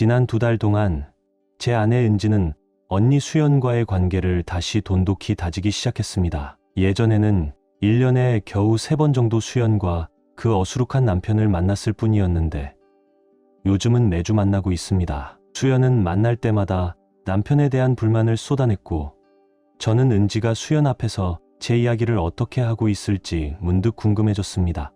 지난 2달 동안 제 아내 은지는 언니 수연과의 관계를 다시 돈독히 다지기 시작했습니다. 예전에는 1년에 겨우 3번 정도 수연과 그 어수룩한 남편을 만났을 뿐이었는데 요즘은 매주 만나고 있습니다. 수연은 만날 때마다 남편에 대한 불만을 쏟아냈고 저는 은지가 수연 앞에서 제 이야기를 어떻게 하고 있을지 문득 궁금해졌습니다.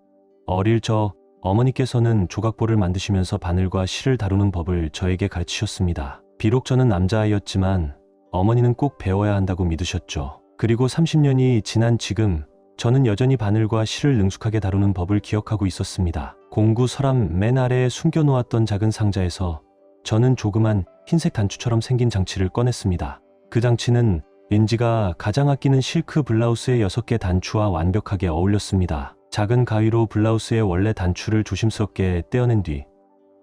어릴 적 어머니께서는 조각보를 만드시면서 바늘과 실을 다루는 법을 저에게 가르치셨습니다. 비록 저는 남자아이였지만 어머니는 꼭 배워야 한다고 믿으셨죠. 그리고 30년이 지난 지금 저는 여전히 바늘과 실을 능숙하게 다루는 법을 기억하고 있었습니다. 공구 서랍 맨 아래에 숨겨놓았던 작은 상자에서 저는 조그만 흰색 단추처럼 생긴 장치를 꺼냈습니다. 그 장치는 은지가 가장 아끼는 실크 블라우스의 6개 단추와 완벽하게 어울렸습니다. 작은 가위로 블라우스의 원래 단추를 조심스럽게 떼어낸 뒤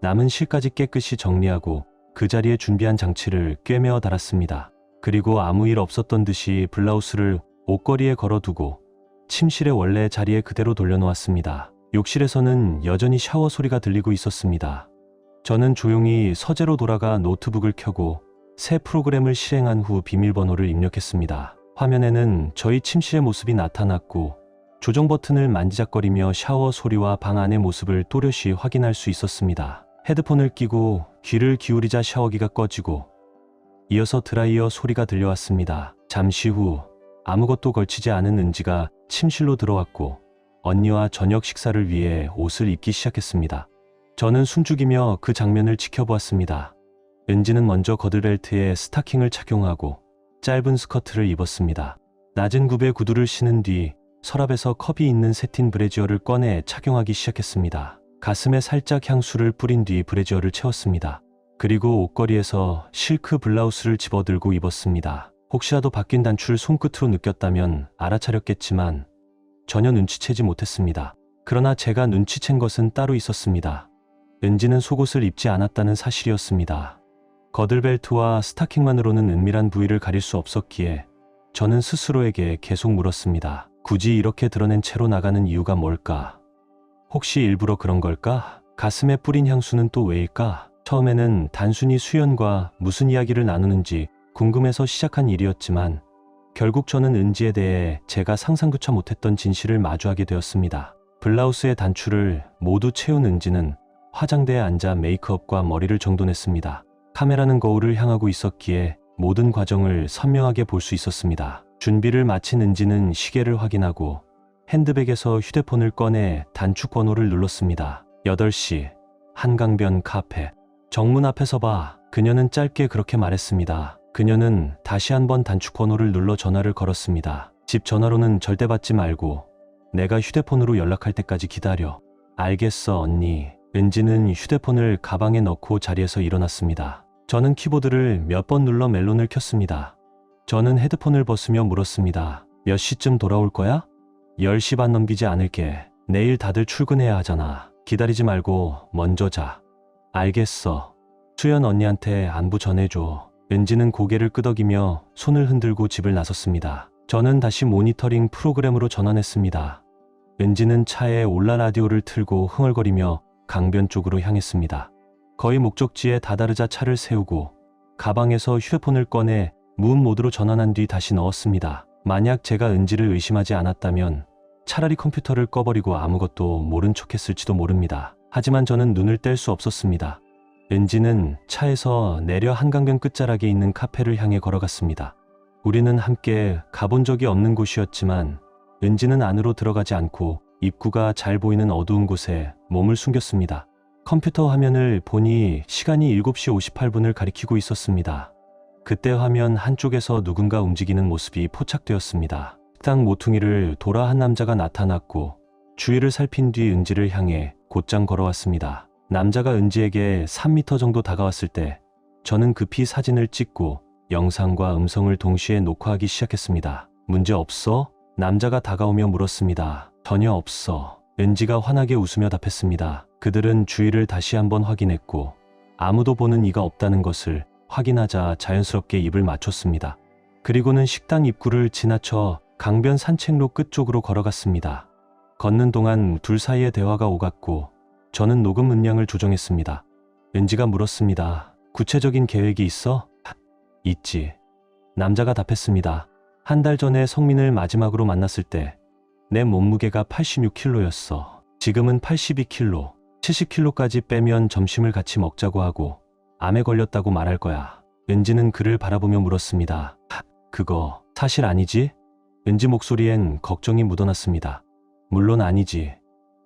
남은 실까지 깨끗이 정리하고 그 자리에 준비한 장치를 꿰매어 달았습니다. 그리고 아무 일 없었던 듯이 블라우스를 옷걸이에 걸어두고 침실의 원래 자리에 그대로 돌려놓았습니다. 욕실에서는 여전히 샤워 소리가 들리고 있었습니다. 저는 조용히 서재로 돌아가 노트북을 켜고 새 프로그램을 실행한 후 비밀번호를 입력했습니다. 화면에는 저희 침실의 모습이 나타났고 조정 버튼을 만지작거리며 샤워 소리와 방 안의 모습을 또렷이 확인할 수 있었습니다. 헤드폰을 끼고 귀를 기울이자 샤워기가 꺼지고 이어서 드라이어 소리가 들려왔습니다. 잠시 후 아무것도 걸치지 않은 은지가 침실로 들어왔고 언니와 저녁 식사를 위해 옷을 입기 시작했습니다. 저는 숨죽이며 그 장면을 지켜보았습니다. 은지는 먼저 거드벨트에 스타킹을 착용하고 짧은 스커트를 입었습니다. 낮은 굽에 구두를 신은 뒤 서랍에서 컵이 있는 세틴 브래지어를 꺼내 착용하기 시작했습니다. 가슴에 살짝 향수를 뿌린 뒤 브래지어를 채웠습니다. 그리고 옷걸이에서 실크 블라우스를 집어들고 입었습니다. 혹시라도 바뀐 단추를 손끝으로 느꼈다면 알아차렸겠지만 전혀 눈치채지 못했습니다. 그러나 제가 눈치챈 것은 따로 있었습니다. 은지는 속옷을 입지 않았다는 사실이었습니다. 거들벨트와 스타킹만으로는 은밀한 부위를 가릴 수 없었기에 저는 스스로에게 계속 물었습니다. 굳이 이렇게 드러낸 채로 나가는 이유가 뭘까? 혹시 일부러 그런 걸까? 가슴에 뿌린 향수는 또 왜일까? 처음에는 단순히 수연과 무슨 이야기를 나누는지 궁금해서 시작한 일이었지만 결국 저는 은지에 대해 제가 상상조차 못했던 진실을 마주하게 되었습니다. 블라우스의 단추를 모두 채운 은지는 화장대에 앉아 메이크업과 머리를 정돈했습니다. 카메라는 거울을 향하고 있었기에 모든 과정을 선명하게 볼 수 있었습니다. 준비를 마친 은지는 시계를 확인하고 핸드백에서 휴대폰을 꺼내 단축 번호를 눌렀습니다. 8시 한강변 카페. 정문 앞에서 봐. 그녀는 짧게 그렇게 말했습니다. 그녀는 다시 한번 단축 번호를 눌러 전화를 걸었습니다. 집 전화로는 절대 받지 말고 내가 휴대폰으로 연락할 때까지 기다려. 알겠어 언니. 은지는 휴대폰을 가방에 넣고 자리에서 일어났습니다. 저는 키보드를 몇 번 눌러 멜론을 켰습니다. 저는 헤드폰을 벗으며 물었습니다. 몇 시쯤 돌아올 거야? 10시 반 넘기지 않을게. 내일 다들 출근해야 하잖아. 기다리지 말고 먼저 자. 알겠어. 수연 언니한테 안부 전해줘. 은지는 고개를 끄덕이며 손을 흔들고 집을 나섰습니다. 저는 다시 모니터링 프로그램으로 전환했습니다. 은지는 차에 올라 라디오를 틀고 흥얼거리며 강변 쪽으로 향했습니다. 거의 목적지에 다다르자 차를 세우고 가방에서 휴대폰을 꺼내 무음 모드로 전환한 뒤 다시 넣었습니다. 만약 제가 은지를 의심하지 않았다면 차라리 컴퓨터를 꺼버리고 아무것도 모른 척했을지도 모릅니다. 하지만 저는 눈을 뗄 수 없었습니다. 은지는 차에서 내려 한강변 끝자락에 있는 카페를 향해 걸어갔습니다. 우리는 함께 가본 적이 없는 곳이었지만 은지는 안으로 들어가지 않고 입구가 잘 보이는 어두운 곳에 몸을 숨겼습니다. 컴퓨터 화면을 보니 시간이 7시 58분을 가리키고 있었습니다. 그때 화면 한쪽에서 누군가 움직이는 모습이 포착되었습니다. 식당 모퉁이를 돌아 한 남자가 나타났고 주위를 살핀 뒤 은지를 향해 곧장 걸어왔습니다. 남자가 은지에게 3m 정도 다가왔을 때 저는 급히 사진을 찍고 영상과 음성을 동시에 녹화하기 시작했습니다. 문제 없어? 남자가 다가오며 물었습니다. 전혀 없어. 은지가 환하게 웃으며 답했습니다. 그들은 주위를 다시 한번 확인했고 아무도 보는 이가 없다는 것을 확인하자 자연스럽게 입을 맞췄습니다. 그리고는 식당 입구를 지나쳐 강변 산책로 끝쪽으로 걸어갔습니다. 걷는 동안 둘 사이의 대화가 오갔고 저는 녹음 음량을 조정했습니다. 은지가 물었습니다. 구체적인 계획이 있어? 있지. 남자가 답했습니다. 한 달 전에 성민을 마지막으로 만났을 때 내 몸무게가 86kg였어. 지금은 82kg, 70kg까지 빼면 점심을 같이 먹자고 하고 암에 걸렸다고 말할 거야. 은지는 그를 바라보며 물었습니다. 그거 사실 아니지? 은지 목소리엔 걱정이 묻어났습니다. 물론 아니지.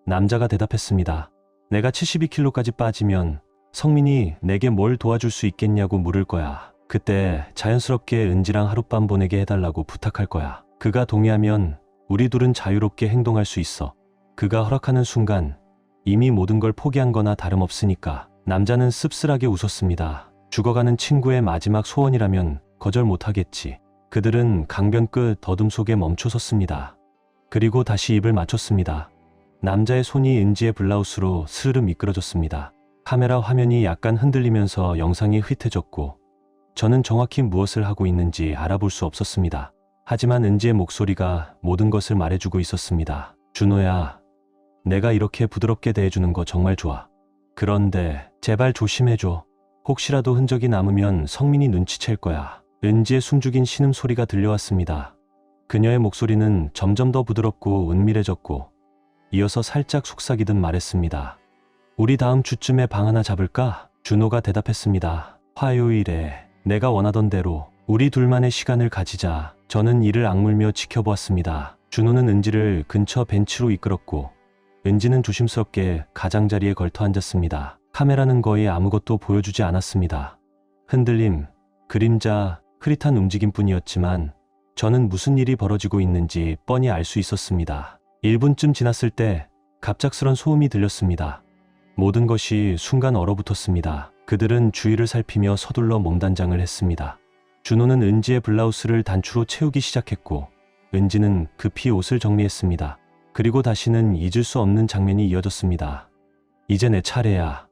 남자가 대답했습니다. 내가 72kg까지 빠지면 성민이 내게 뭘 도와줄 수 있겠냐고 물을 거야. 그때 자연스럽게 은지랑 하룻밤 보내게 해달라고 부탁할 거야. 그가 동의하면 우리 둘은 자유롭게 행동할 수 있어. 그가 허락하는 순간 이미 모든 걸 포기한 거나 다름없으니까. 남자는 씁쓸하게 웃었습니다. 죽어가는 친구의 마지막 소원이라면 거절 못하겠지. 그들은 강변 끝 어둠 속에 멈춰 섰습니다. 그리고 다시 입을 맞췄습니다. 남자의 손이 은지의 블라우스로 스르르 미끄러졌습니다. 카메라 화면이 약간 흔들리면서 영상이 흐릿해졌고 저는 정확히 무엇을 하고 있는지 알아볼 수 없었습니다. 하지만 은지의 목소리가 모든 것을 말해주고 있었습니다. 준호야, 내가 이렇게 부드럽게 대해주는 거 정말 좋아. 그런데 제발 조심해줘. 혹시라도 흔적이 남으면 성민이 눈치챌 거야. 은지의 숨죽인 신음소리가 들려왔습니다. 그녀의 목소리는 점점 더 부드럽고 은밀해졌고 이어서 살짝 속삭이듯 말했습니다. 우리 다음 주쯤에 방 하나 잡을까? 준호가 대답했습니다. 화요일에 내가 원하던 대로 우리 둘만의 시간을 가지자. 저는 이를 악물며 지켜보았습니다. 준호는 은지를 근처 벤치로 이끌었고 은지는 조심스럽게 가장자리에 걸터 앉았습니다. 카메라는 거의 아무것도 보여주지 않았습니다. 흔들림, 그림자, 흐릿한 움직임뿐이었지만 저는 무슨 일이 벌어지고 있는지 뻔히 알 수 있었습니다. 1분쯤 지났을 때 갑작스런 소음이 들렸습니다. 모든 것이 순간 얼어붙었습니다. 그들은 주위를 살피며 서둘러 몸단장을 했습니다. 준호는 은지의 블라우스를 단추로 채우기 시작했고 은지는 급히 옷을 정리했습니다. 그리고 다시는 잊을 수 없는 장면이 이어졌습니다. 이제 내 차례야.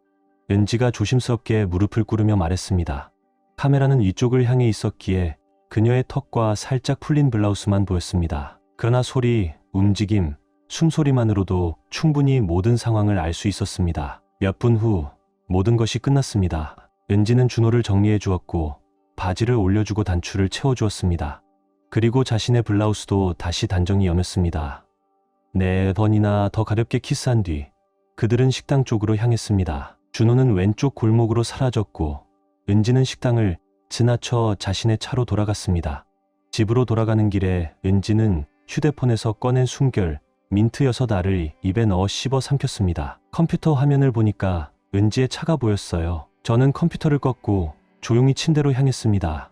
은지가 조심스럽게 무릎을 꿇으며 말했습니다. 카메라는 위쪽을 향해 있었기에 그녀의 턱과 살짝 풀린 블라우스만 보였습니다. 그러나 소리, 움직임, 숨소리만으로도 충분히 모든 상황을 알 수 있었습니다. 몇 분 후 모든 것이 끝났습니다. 은지는 준호를 정리해 주었고 바지를 올려주고 단추를 채워주었습니다. 그리고 자신의 블라우스도 다시 단정히 여몄습니다. 4번이나 더 가볍게 키스한 뒤 그들은 식당 쪽으로 향했습니다. 준호는 왼쪽 골목으로 사라졌고 은지는 식당을 지나쳐 자신의 차로 돌아갔습니다. 집으로 돌아가는 길에 은지는 휴대폰에서 꺼낸 숨결 민트 6알을 입에 넣어 씹어 삼켰습니다. 컴퓨터 화면을 보니까 은지의 차가 보였어요. 저는 컴퓨터를 껐고 조용히 침대로 향했습니다.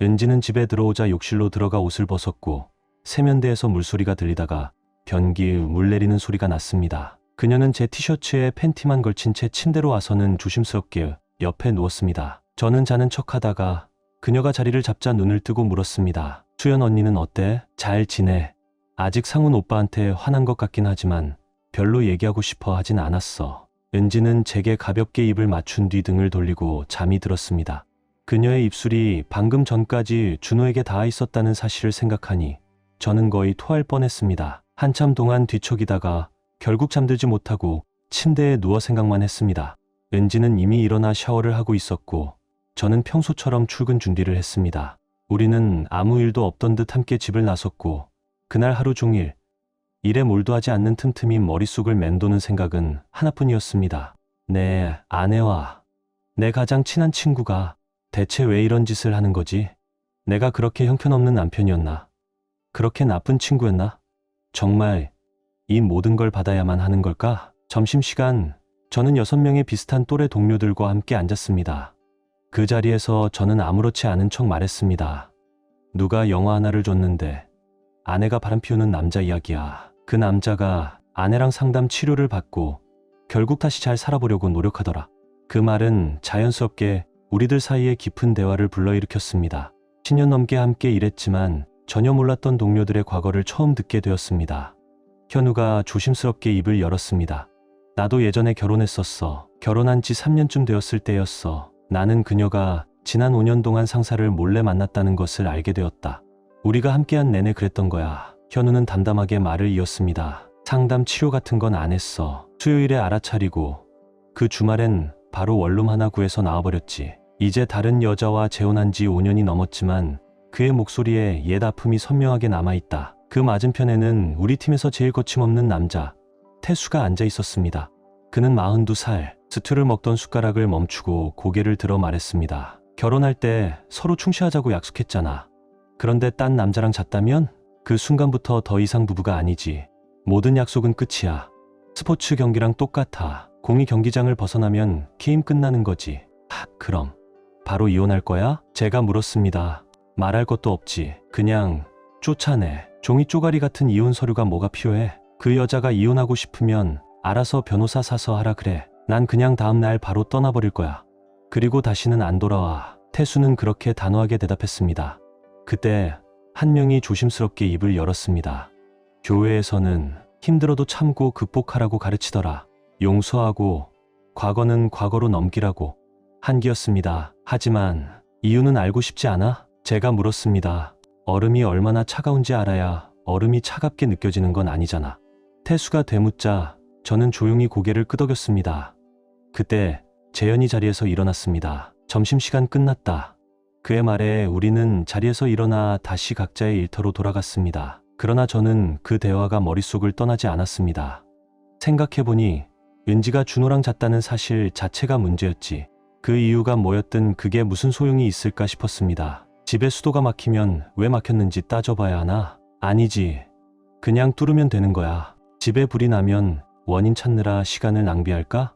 은지는 집에 들어오자 욕실로 들어가 옷을 벗었고 세면대에서 물소리가 들리다가 변기 물 내리는 소리가 났습니다. 그녀는 제 티셔츠에 팬티만 걸친 채 침대로 와서는 조심스럽게 옆에 누웠습니다. 저는 자는 척하다가 그녀가 자리를 잡자 눈을 뜨고 물었습니다. 수연 언니는 어때? 잘 지내? 아직 상훈 오빠한테 화난 것 같긴 하지만 별로 얘기하고 싶어 하진 않았어. 은지는 제게 가볍게 입을 맞춘 뒤 등을 돌리고 잠이 들었습니다. 그녀의 입술이 방금 전까지 준호에게 닿아 있었다는 사실을 생각하니 저는 거의 토할 뻔했습니다. 한참 동안 뒤척이다가 결국 잠들지 못하고 침대에 누워 생각만 했습니다. 은지는 이미 일어나 샤워를 하고 있었고 저는 평소처럼 출근 준비를 했습니다. 우리는 아무 일도 없던 듯 함께 집을 나섰고 그날 하루 종일 일에 몰두하지 않는 틈틈이 머릿속을 맴도는 생각은 하나뿐이었습니다. 내 아내와 내 가장 친한 친구가 대체 왜 이런 짓을 하는 거지? 내가 그렇게 형편없는 남편이었나? 그렇게 나쁜 친구였나? 정말 이 모든 걸 받아야만 하는 걸까? 점심시간 저는 6명의 비슷한 또래 동료들과 함께 앉았습니다. 그 자리에서 저는 아무렇지 않은 척 말했습니다. 누가 영화 하나를 줬는데 아내가 바람피우는 남자 이야기야. 그 남자가 아내랑 상담 치료를 받고 결국 다시 잘 살아보려고 노력하더라. 그 말은 자연스럽게 우리들 사이에 깊은 대화를 불러일으켰습니다. 10년 넘게 함께 일했지만 전혀 몰랐던 동료들의 과거를 처음 듣게 되었습니다. 현우가 조심스럽게 입을 열었습니다. 나도 예전에 결혼했었어. 결혼한 지 3년쯤 되었을 때였어. 나는 그녀가 지난 5년 동안 상사를 몰래 만났다는 것을 알게 되었다. 우리가 함께한 내내 그랬던 거야. 현우는 담담하게 말을 이었습니다. 상담 치료 같은 건 안 했어. 수요일에 알아차리고 그 주말엔 바로 원룸 하나 구해서 나와버렸지. 이제 다른 여자와 재혼한 지 5년이 넘었지만 그의 목소리에 옛 아픔이 선명하게 남아있다. 그 맞은편에는 우리 팀에서 제일 거침없는 남자 태수가 앉아 있었습니다. 그는 42살, 스튜를 먹던 숟가락을 멈추고 고개를 들어 말했습니다. 결혼할 때 서로 충실하자고 약속했잖아. 그런데 딴 남자랑 잤다면 그 순간부터 더 이상 부부가 아니지. 모든 약속은 끝이야. 스포츠 경기랑 똑같아. 공이 경기장을 벗어나면 게임 끝나는 거지. 그럼 바로 이혼할 거야? 제가 물었습니다. 말할 것도 없지. 그냥 쫓아내. 종이 쪼가리 같은 이혼 서류가 뭐가 필요해? 그 여자가 이혼하고 싶으면 알아서 변호사 사서 하라 그래. 난 그냥 다음 날 바로 떠나버릴 거야. 그리고 다시는 안 돌아와. 태수는 그렇게 단호하게 대답했습니다. 그때 한 명이 조심스럽게 입을 열었습니다. 교회에서는 힘들어도 참고 극복하라고 가르치더라. 용서하고 과거는 과거로 넘기라고. 한기였습니다. 하지만 이유는 알고 싶지 않아? 제가 물었습니다. 얼음이 얼마나 차가운지 알아야 얼음이 차갑게 느껴지는 건 아니잖아. 태수가 되묻자 저는 조용히 고개를 끄덕였습니다. 그때 재현이 자리에서 일어났습니다. 점심시간 끝났다. 그의 말에 우리는 자리에서 일어나 다시 각자의 일터로 돌아갔습니다. 그러나 저는 그 대화가 머릿속을 떠나지 않았습니다. 생각해보니 은지가 준호랑 잤다는 사실 자체가 문제였지. 그 이유가 뭐였든 그게 무슨 소용이 있을까 싶었습니다. 집에 수도가 막히면 왜 막혔는지 따져봐야 하나? 아니지. 그냥 뚫으면 되는 거야. 집에 불이 나면 원인 찾느라 시간을 낭비할까?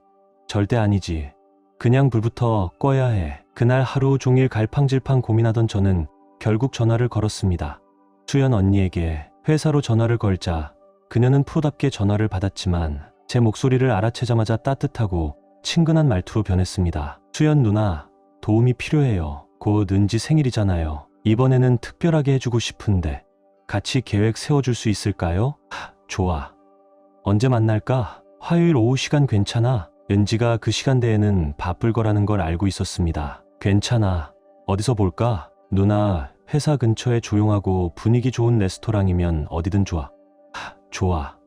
절대 아니지. 그냥 불부터 꺼야 해. 그날 하루 종일 갈팡질팡 고민하던 저는 결국 전화를 걸었습니다. 수연 언니에게. 회사로 전화를 걸자 그녀는 프로답게 전화를 받았지만 제 목소리를 알아채자마자 따뜻하고 친근한 말투로 변했습니다. 수연 누나, 도움이 필요해요. 곧 은지 생일이잖아요. 이번에는 특별하게 해주고 싶은데 같이 계획 세워줄 수 있을까요? 좋아. 언제 만날까? 화요일 오후 시간 괜찮아? 은지가 그 시간대에는 바쁠 거라는 걸 알고 있었습니다. 괜찮아. 어디서 볼까? 누나, 회사 근처에 조용하고 분위기 좋은 레스토랑이면 어디든 좋아. 좋아.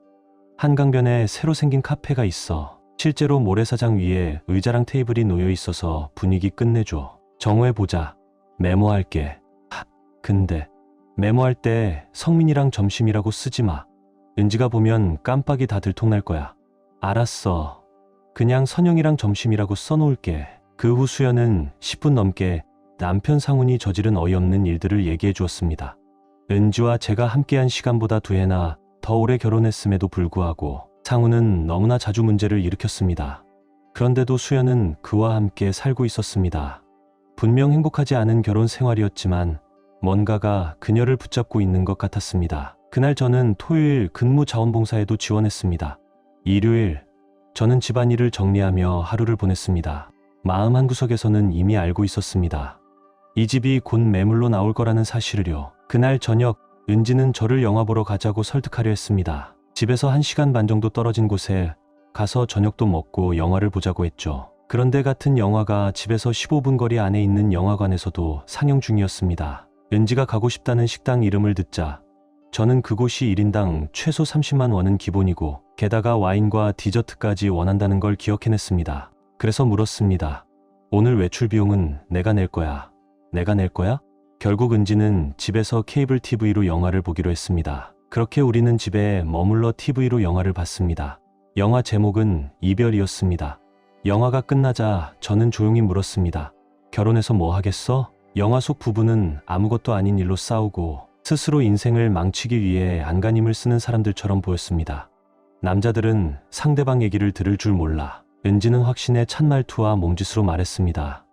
한강변에 새로 생긴 카페가 있어. 실제로 모래사장 위에 의자랑 테이블이 놓여 있어서 분위기 끝내줘. 정오해보자. 메모할게. 근데 메모할 때 성민이랑 점심이라고 쓰지 마. 은지가 보면 깜빡이 다 들통날 거야. 알았어. 그냥 선영이랑 점심이라고 써놓을게. 그 후 수연은 10분 넘게 남편 상훈이 저지른 어이없는 일들을 얘기해 주었습니다. 은지와 제가 함께한 시간보다 2해나 더 오래 결혼했음에도 불구하고 상훈은 너무나 자주 문제를 일으켰습니다. 그런데도 수연은 그와 함께 살고 있었습니다. 분명 행복하지 않은 결혼 생활이었지만 뭔가가 그녀를 붙잡고 있는 것 같았습니다. 그날 저는 토요일 근무 자원봉사에도 지원했습니다. 일요일 저는 집안일을 정리하며 하루를 보냈습니다. 마음 한구석에서는 이미 알고 있었습니다. 이 집이 곧 매물로 나올 거라는 사실을요. 그날 저녁 은지는 저를 영화 보러 가자고 설득하려 했습니다. 집에서 1시간 반 정도 떨어진 곳에 가서 저녁도 먹고 영화를 보자고 했죠. 그런데 같은 영화가 집에서 15분 거리 안에 있는 영화관에서도 상영 중이었습니다. 은지가 가고 싶다는 식당 이름을 듣자 저는 그곳이 1인당 최소 30만 원은 기본이고 게다가 와인과 디저트까지 원한다는 걸 기억해냈습니다. 그래서 물었습니다. 오늘 외출 비용은 내가 낼 거야. 내가 낼 거야? 결국 은지는 집에서 케이블 TV로 영화를 보기로 했습니다. 그렇게 우리는 집에 머물러 TV로 영화를 봤습니다. 영화 제목은 이별이었습니다. 영화가 끝나자 저는 조용히 물었습니다. 결혼해서 뭐 하겠어? 영화 속 부부는 아무것도 아닌 일로 싸우고 스스로 인생을 망치기 위해 안간힘을 쓰는 사람들처럼 보였습니다. 남자들은 상대방 얘기를 들을 줄 몰라. 은지는 확신에 찬 말투와 몸짓으로 말했습니다.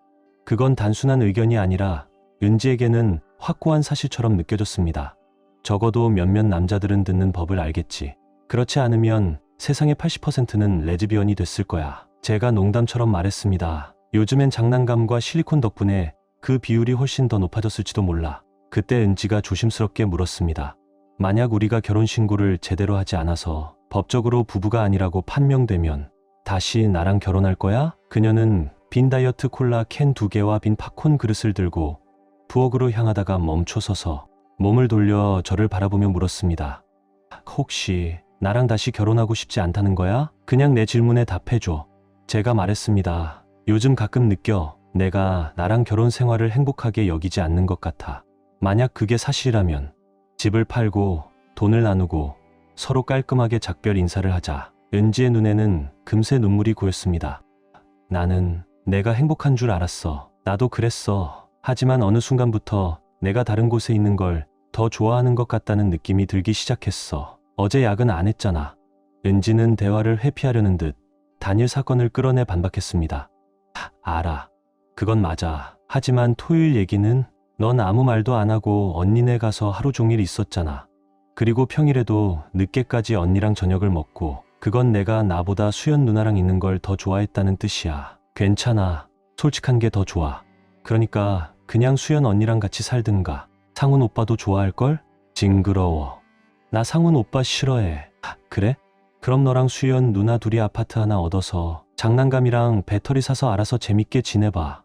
그건 단순한 의견이 아니라 은지에게는 확고한 사실처럼 느껴졌습니다. 적어도 몇몇 남자들은 듣는 법을 알겠지. 그렇지 않으면 세상의 80%는 레즈비언이 됐을 거야. 제가 농담처럼 말했습니다. 요즘엔 장난감과 실리콘 덕분에 그 비율이 훨씬 더 높아졌을지도 몰라. 그때 은지가 조심스럽게 물었습니다. 만약 우리가 결혼신고를 제대로 하지 않아서 법적으로 부부가 아니라고 판명되면 다시 나랑 결혼할 거야? 그녀는 빈 다이어트 콜라 캔 2개와 빈 팝콘 그릇을 들고 부엌으로 향하다가 멈춰서서 몸을 돌려 저를 바라보며 물었습니다. 혹시 나랑 다시 결혼하고 싶지 않다는 거야? 그냥 내 질문에 답해줘. 제가 말했습니다. 요즘 가끔 느껴. 내가 나랑 결혼 생활을 행복하게 여기지 않는 것 같아. 만약 그게 사실이라면 집을 팔고 돈을 나누고 서로 깔끔하게 작별 인사를 하자. 은지의 눈에는 금세 눈물이 고였습니다. 나는 내가 행복한 줄 알았어. 나도 그랬어. 하지만 어느 순간부터 내가 다른 곳에 있는 걸 더 좋아하는 것 같다는 느낌이 들기 시작했어. 어제 야근 안 했잖아. 은지는 대화를 회피하려는 듯 단일 사건을 끌어내 반박했습니다. 알아. 그건 맞아. 하지만 토요일 얘기는 넌 아무 말도 안 하고 언니네 가서 하루 종일 있었잖아. 그리고 평일에도 늦게까지 언니랑 저녁을 먹고 그건 내가 나보다 수연 누나랑 있는 걸 더 좋아했다는 뜻이야. 괜찮아. 솔직한 게 더 좋아. 그러니까 그냥 수연 언니랑 같이 살든가. 상훈 오빠도 좋아할걸? 징그러워. 나 상훈 오빠 싫어해. 그래? 그럼 너랑 수연 누나 둘이 아파트 하나 얻어서 장난감이랑 배터리 사서 알아서 재밌게 지내봐.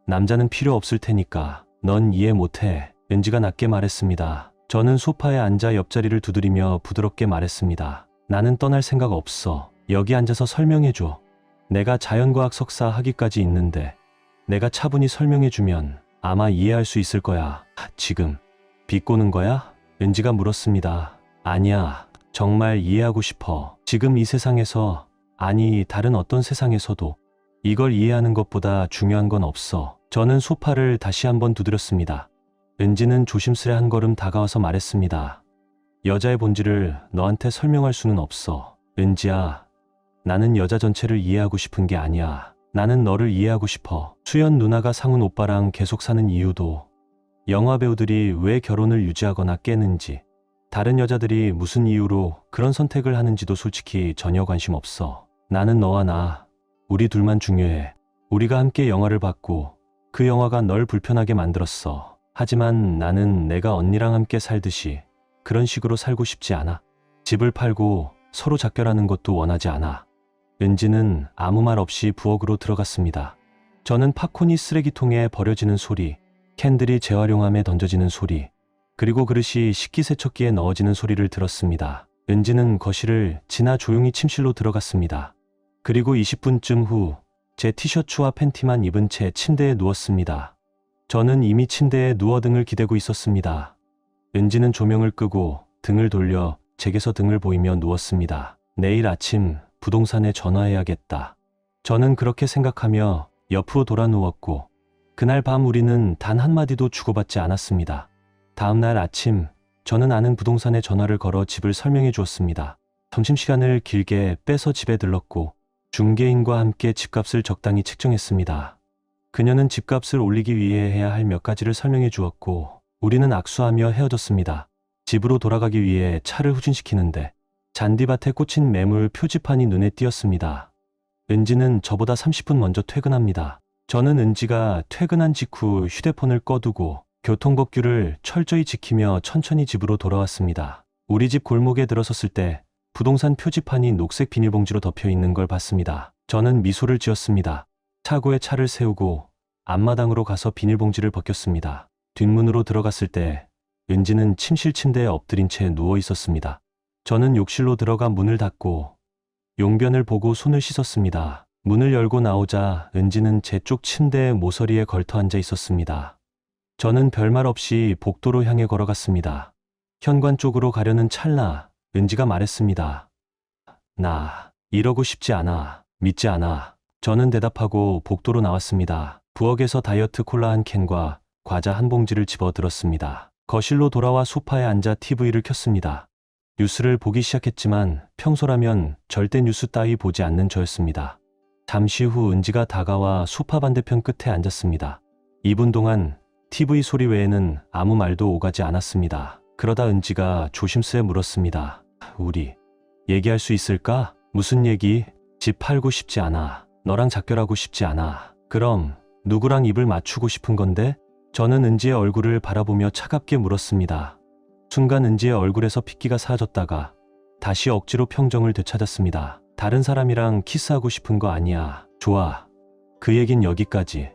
남자는 필요 없을 테니까. 넌 이해 못해. 은지가 낮게 말했습니다. 저는 소파에 앉아 옆자리를 두드리며 부드럽게 말했습니다. 나는 떠날 생각 없어. 여기 앉아서 설명해줘. 내가 자연과학 석사 학위까지 있는데 내가 차분히 설명해주면 아마 이해할 수 있을 거야. 지금 비꼬는 거야? 은지가 물었습니다. 아니야. 정말 이해하고 싶어. 지금 이 세상에서, 아니 다른 어떤 세상에서도 이걸 이해하는 것보다 중요한 건 없어. 저는 소파를 다시 한번 두드렸습니다. 은지는 조심스레 한 걸음 다가와서 말했습니다. 여자의 본질을 너한테 설명할 수는 없어. 은지야, 나는 여자 전체를 이해하고 싶은 게 아니야. 나는 너를 이해하고 싶어. 수연 누나가 상훈 오빠랑 계속 사는 이유도, 영화 배우들이 왜 결혼을 유지하거나 깨는지, 다른 여자들이 무슨 이유로 그런 선택을 하는지도 솔직히 전혀 관심 없어. 나는 너와 나, 우리 둘만 중요해. 우리가 함께 영화를 봤고 그 영화가 널 불편하게 만들었어. 하지만 나는 내가 언니랑 함께 살듯이 그런 식으로 살고 싶지 않아. 집을 팔고 서로 작별하는 것도 원하지 않아. 은지는 아무 말 없이 부엌으로 들어갔습니다. 저는 팝콘이 쓰레기통에 버려지는 소리, 캔들이 재활용함에 던져지는 소리, 그리고 그릇이 식기세척기에 넣어지는 소리를 들었습니다. 은지는 거실을 지나 조용히 침실로 들어갔습니다. 그리고 20분쯤 후 제 티셔츠와 팬티만 입은 채 침대에 누웠습니다. 저는 이미 침대에 누워 등을 기대고 있었습니다. 은지는 조명을 끄고 등을 돌려 제게서 등을 보이며 누웠습니다. 내일 아침 부동산에 전화해야겠다. 저는 그렇게 생각하며 옆으로 돌아 누웠고 그날 밤 우리는 단 한마디도 주고받지 않았습니다. 다음 날 아침 저는 아는 부동산에 전화를 걸어 집을 설명해 주었습니다. 점심시간을 길게 빼서 집에 들렀고 중개인과 함께 집값을 적당히 측정했습니다. 그녀는 집값을 올리기 위해 해야 할 몇 가지를 설명해 주었고 우리는 악수하며 헤어졌습니다. 집으로 돌아가기 위해 차를 후진시키는데 잔디밭에 꽂힌 매물 표지판이 눈에 띄었습니다. 은지는 저보다 30분 먼저 퇴근합니다. 저는 은지가 퇴근한 직후 휴대폰을 꺼두고 교통법규를 철저히 지키며 천천히 집으로 돌아왔습니다. 우리 집 골목에 들어섰을 때 부동산 표지판이 녹색 비닐봉지로 덮여 있는 걸 봤습니다. 저는 미소를 지었습니다. 차고에 차를 세우고 앞마당으로 가서 비닐봉지를 벗겼습니다. 뒷문으로 들어갔을 때 은지는 침실 침대에 엎드린 채 누워 있었습니다. 저는 욕실로 들어가 문을 닫고 용변을 보고 손을 씻었습니다. 문을 열고 나오자 은지는 제 쪽 침대의 모서리에 걸터 앉아 있었습니다. 저는 별말 없이 복도로 향해 걸어갔습니다. 현관 쪽으로 가려는 찰나 은지가 말했습니다. 나 이러고 싶지 않아. 믿지 않아. 저는 대답하고 복도로 나왔습니다. 부엌에서 다이어트 콜라 한 캔과 과자 한 봉지를 집어들었습니다. 거실로 돌아와 소파에 앉아 TV를 켰습니다. 뉴스를 보기 시작했지만 평소라면 절대 뉴스 따위 보지 않는 저였습니다. 잠시 후 은지가 다가와 소파 반대편 끝에 앉았습니다. 2분 동안 TV 소리 외에는 아무 말도 오가지 않았습니다. 그러다 은지가 조심스레 물었습니다. 우리 얘기할 수 있을까? 무슨 얘기? 집 팔고 싶지 않아. 너랑 작별하고 싶지 않아. 그럼 누구랑 입을 맞추고 싶은 건데? 저는 은지의 얼굴을 바라보며 차갑게 물었습니다. 순간 은지의 얼굴에서 핏기가 사라졌다가 다시 억지로 평정을 되찾았습니다. 다른 사람이랑 키스하고 싶은 거 아니야. 좋아. 그 얘긴 여기까지.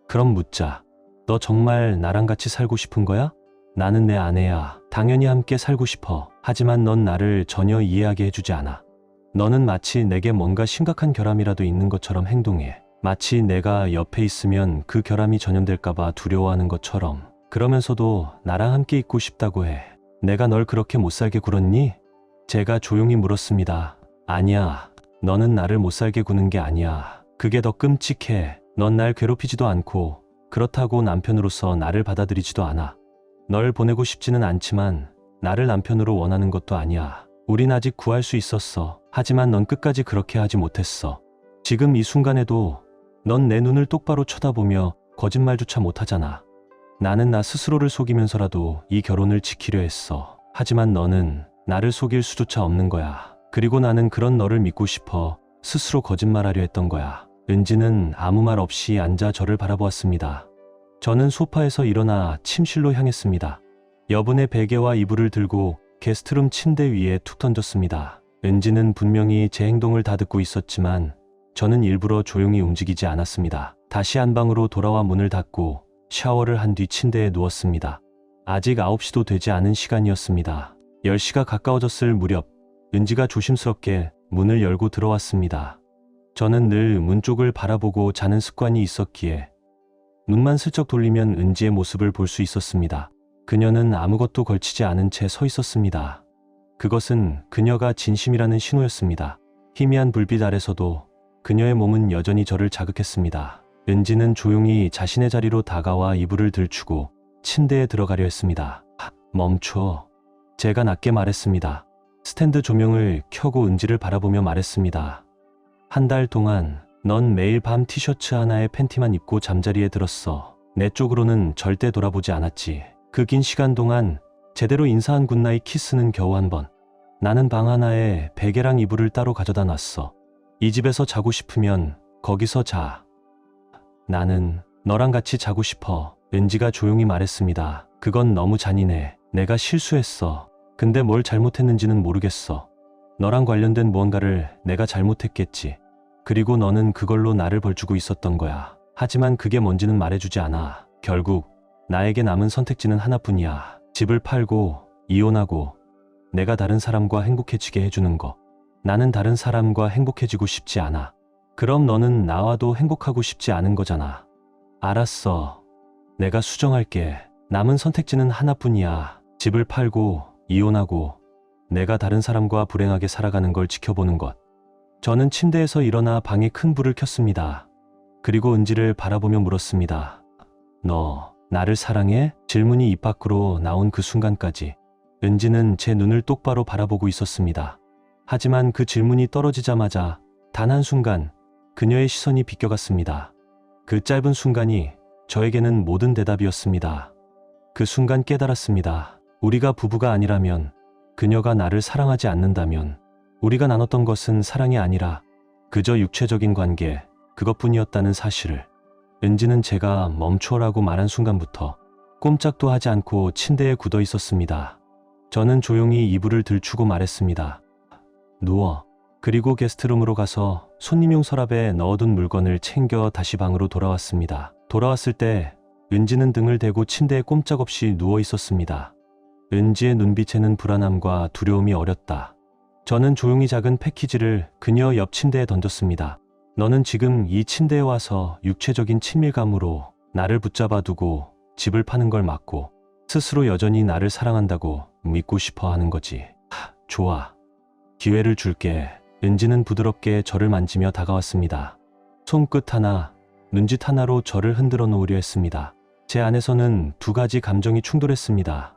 그럼 묻자. 너 정말 나랑 같이 살고 싶은 거야? 나는 내 아내야. 당연히 함께 살고 싶어. 하지만 넌 나를 전혀 이해하게 해주지 않아. 너는 마치 내게 뭔가 심각한 결함이라도 있는 것처럼 행동해. 마치 내가 옆에 있으면 그 결함이 전염될까봐 두려워하는 것처럼. 그러면서도 나랑 함께 있고 싶다고 해. 내가 널 그렇게 못살게 굴었니? 제가 조용히 물었습니다. 아니야. 너는 나를 못살게 구는 게 아니야. 그게 더 끔찍해. 넌 날 괴롭히지도 않고 그렇다고 남편으로서 나를 받아들이지도 않아. 널 보내고 싶지는 않지만 나를 남편으로 원하는 것도 아니야. 우린 아직 구할 수 있었어. 하지만 넌 끝까지 그렇게 하지 못했어. 지금 이 순간에도 넌 내 눈을 똑바로 쳐다보며 거짓말조차 못하잖아. 나는 나 스스로를 속이면서라도 이 결혼을 지키려 했어. 하지만 너는 나를 속일 수조차 없는 거야. 그리고 나는 그런 너를 믿고 싶어 스스로 거짓말하려 했던 거야. 은지는 아무 말 없이 앉아 저를 바라보았습니다. 저는 소파에서 일어나 침실로 향했습니다. 여분의 베개와 이불을 들고 게스트룸 침대 위에 툭 던졌습니다. 은지는 분명히 제 행동을 다 듣고 있었지만 저는 일부러 조용히 움직이지 않았습니다. 다시 안방으로 돌아와 문을 닫고 샤워를 한 뒤 침대에 누웠습니다. 아직 9시도 되지 않은 시간이었습니다. 10시가 가까워졌을 무렵 은지가 조심스럽게 문을 열고 들어왔습니다. 저는 늘 문 쪽을 바라보고 자는 습관이 있었기에 눈만 슬쩍 돌리면 은지의 모습을 볼 수 있었습니다. 그녀는 아무것도 걸치지 않은 채 서 있었습니다. 그것은 그녀가 진심이라는 신호였습니다. 희미한 불빛 아래서도 그녀의 몸은 여전히 저를 자극했습니다. 은지는 조용히 자신의 자리로 다가와 이불을 들추고 침대에 들어가려 했습니다. 멈춰. 제가 낮게 말했습니다. 스탠드 조명을 켜고 은지를 바라보며 말했습니다. 한 달 동안 넌 매일 밤 티셔츠 하나에 팬티만 입고 잠자리에 들었어. 내 쪽으로는 절대 돌아보지 않았지. 그 긴 시간 동안 제대로 인사한 굿나잇 키스는 겨우 한 번. 나는 방 하나에 베개랑 이불을 따로 가져다 놨어. 이 집에서 자고 싶으면 거기서 자. 나는 너랑 같이 자고 싶어. 은지가 조용히 말했습니다. 그건 너무 잔인해. 내가 실수했어. 근데 뭘 잘못했는지는 모르겠어. 너랑 관련된 무언가를 내가 잘못했겠지. 그리고 너는 그걸로 나를 벌주고 있었던 거야. 하지만 그게 뭔지는 말해주지 않아. 결국 나에게 남은 선택지는 하나뿐이야. 집을 팔고 이혼하고 내가 다른 사람과 행복해지게 해주는 거. 나는 다른 사람과 행복해지고 싶지 않아. 그럼 너는 나와도 행복하고 싶지 않은 거잖아. 알았어. 내가 수정할게. 남은 선택지는 하나뿐이야. 집을 팔고 이혼하고 내가 다른 사람과 불행하게 살아가는 걸 지켜보는 것. 저는 침대에서 일어나 방에 큰 불을 켰습니다. 그리고 은지를 바라보며 물었습니다. 너 나를 사랑해? 질문이 입 밖으로 나온 그 순간까지 은지는 제 눈을 똑바로 바라보고 있었습니다. 하지만 그 질문이 떨어지자마자 단 한순간 그녀의 시선이 비껴갔습니다. 그 짧은 순간이 저에게는 모든 대답이었습니다. 그 순간 깨달았습니다. 우리가 부부가 아니라면, 그녀가 나를 사랑하지 않는다면 우리가 나눴던 것은 사랑이 아니라 그저 육체적인 관계, 그것뿐이었다는 사실을. 은지는 제가 멈춰라고 말한 순간부터 꼼짝도 하지 않고 침대에 굳어 있었습니다. 저는 조용히 이불을 들추고 말했습니다. 누워. 그리고 게스트룸으로 가서 손님용 서랍에 넣어둔 물건을 챙겨 다시 방으로 돌아왔습니다. 돌아왔을 때 은지는 등을 대고 침대에 꼼짝없이 누워 있었습니다. 은지의 눈빛에는 불안함과 두려움이 어렸다. 저는 조용히 작은 패키지를 그녀 옆 침대에 던졌습니다. 너는 지금 이 침대에 와서 육체적인 친밀감으로 나를 붙잡아 두고 집을 파는 걸 막고 스스로 여전히 나를 사랑한다고 믿고 싶어 하는 거지. 좋아. 기회를 줄게. 은지는 부드럽게 저를 만지며 다가왔습니다. 손끝 하나, 눈짓 하나로 저를 흔들어 놓으려 했습니다. 제 안에서는 두 가지 감정이 충돌했습니다.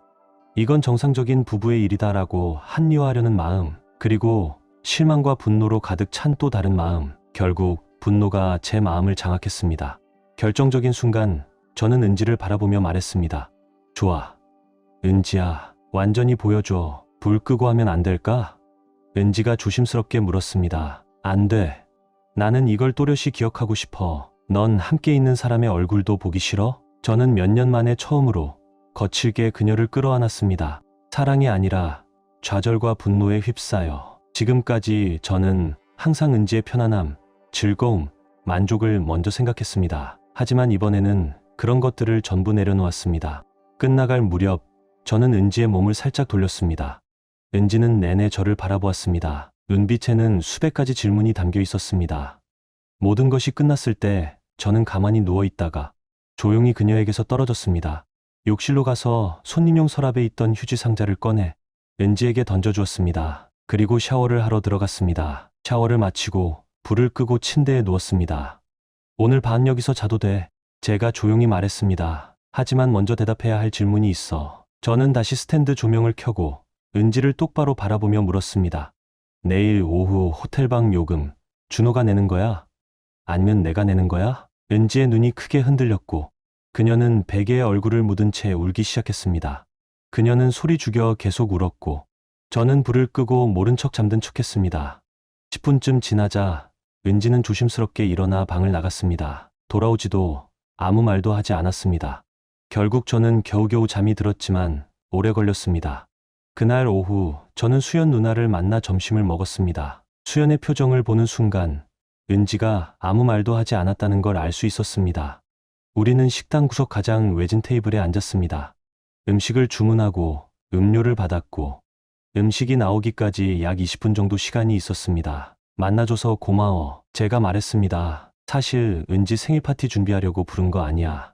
이건 정상적인 부부의 일이다라고 합리화하려는 마음, 그리고 실망과 분노로 가득 찬 또 다른 마음. 결국 분노가 제 마음을 장악했습니다. 결정적인 순간 저는 은지를 바라보며 말했습니다. 좋아. 은지야, 완전히 보여줘. 불 끄고 하면 안 될까? 은지가 조심스럽게 물었습니다. 안 돼. 나는 이걸 또렷이 기억하고 싶어. 넌 함께 있는 사람의 얼굴도 보기 싫어? 저는 몇 년 만에 처음으로 거칠게 그녀를 끌어안았습니다. 사랑이 아니라 좌절과 분노에 휩싸여. 지금까지 저는 항상 은지의 편안함, 즐거움, 만족을 먼저 생각했습니다. 하지만 이번에는 그런 것들을 전부 내려놓았습니다. 끝나갈 무렵 저는 은지의 몸을 살짝 돌렸습니다. 은지는 내내 저를 바라보았습니다. 눈빛에는 수백 가지 질문이 담겨 있었습니다. 모든 것이 끝났을 때 저는 가만히 누워 있다가 조용히 그녀에게서 떨어졌습니다. 욕실로 가서 손님용 서랍에 있던 휴지 상자를 꺼내 은지에게 던져주었습니다. 그리고 샤워를 하러 들어갔습니다. 샤워를 마치고 불을 끄고 침대에 누웠습니다. 오늘 밤 여기서 자도 돼. 제가 조용히 말했습니다. 하지만 먼저 대답해야 할 질문이 있어. 저는 다시 스탠드 조명을 켜고 은지를 똑바로 바라보며 물었습니다. 내일 오후 호텔방 요금 준호가 내는 거야? 아니면 내가 내는 거야? 은지의 눈이 크게 흔들렸고 그녀는 베개에 얼굴을 묻은 채 울기 시작했습니다. 그녀는 소리 죽여 계속 울었고 저는 불을 끄고 모른 척 잠든 척했습니다. 10분쯤 지나자 은지는 조심스럽게 일어나 방을 나갔습니다. 돌아오지도 아무 말도 하지 않았습니다. 결국 저는 겨우겨우 잠이 들었지만 오래 걸렸습니다. 그날 오후 저는 수연 누나를 만나 점심을 먹었습니다. 수연의 표정을 보는 순간 은지가 아무 말도 하지 않았다는 걸 알 수 있었습니다. 우리는 식당 구석 가장 외진 테이블에 앉았습니다. 음식을 주문하고 음료를 받았고 음식이 나오기까지 약 20분 정도 시간이 있었습니다. 만나줘서 고마워. 제가 말했습니다. 사실 은지 생일 파티 준비하려고 부른 거 아니야.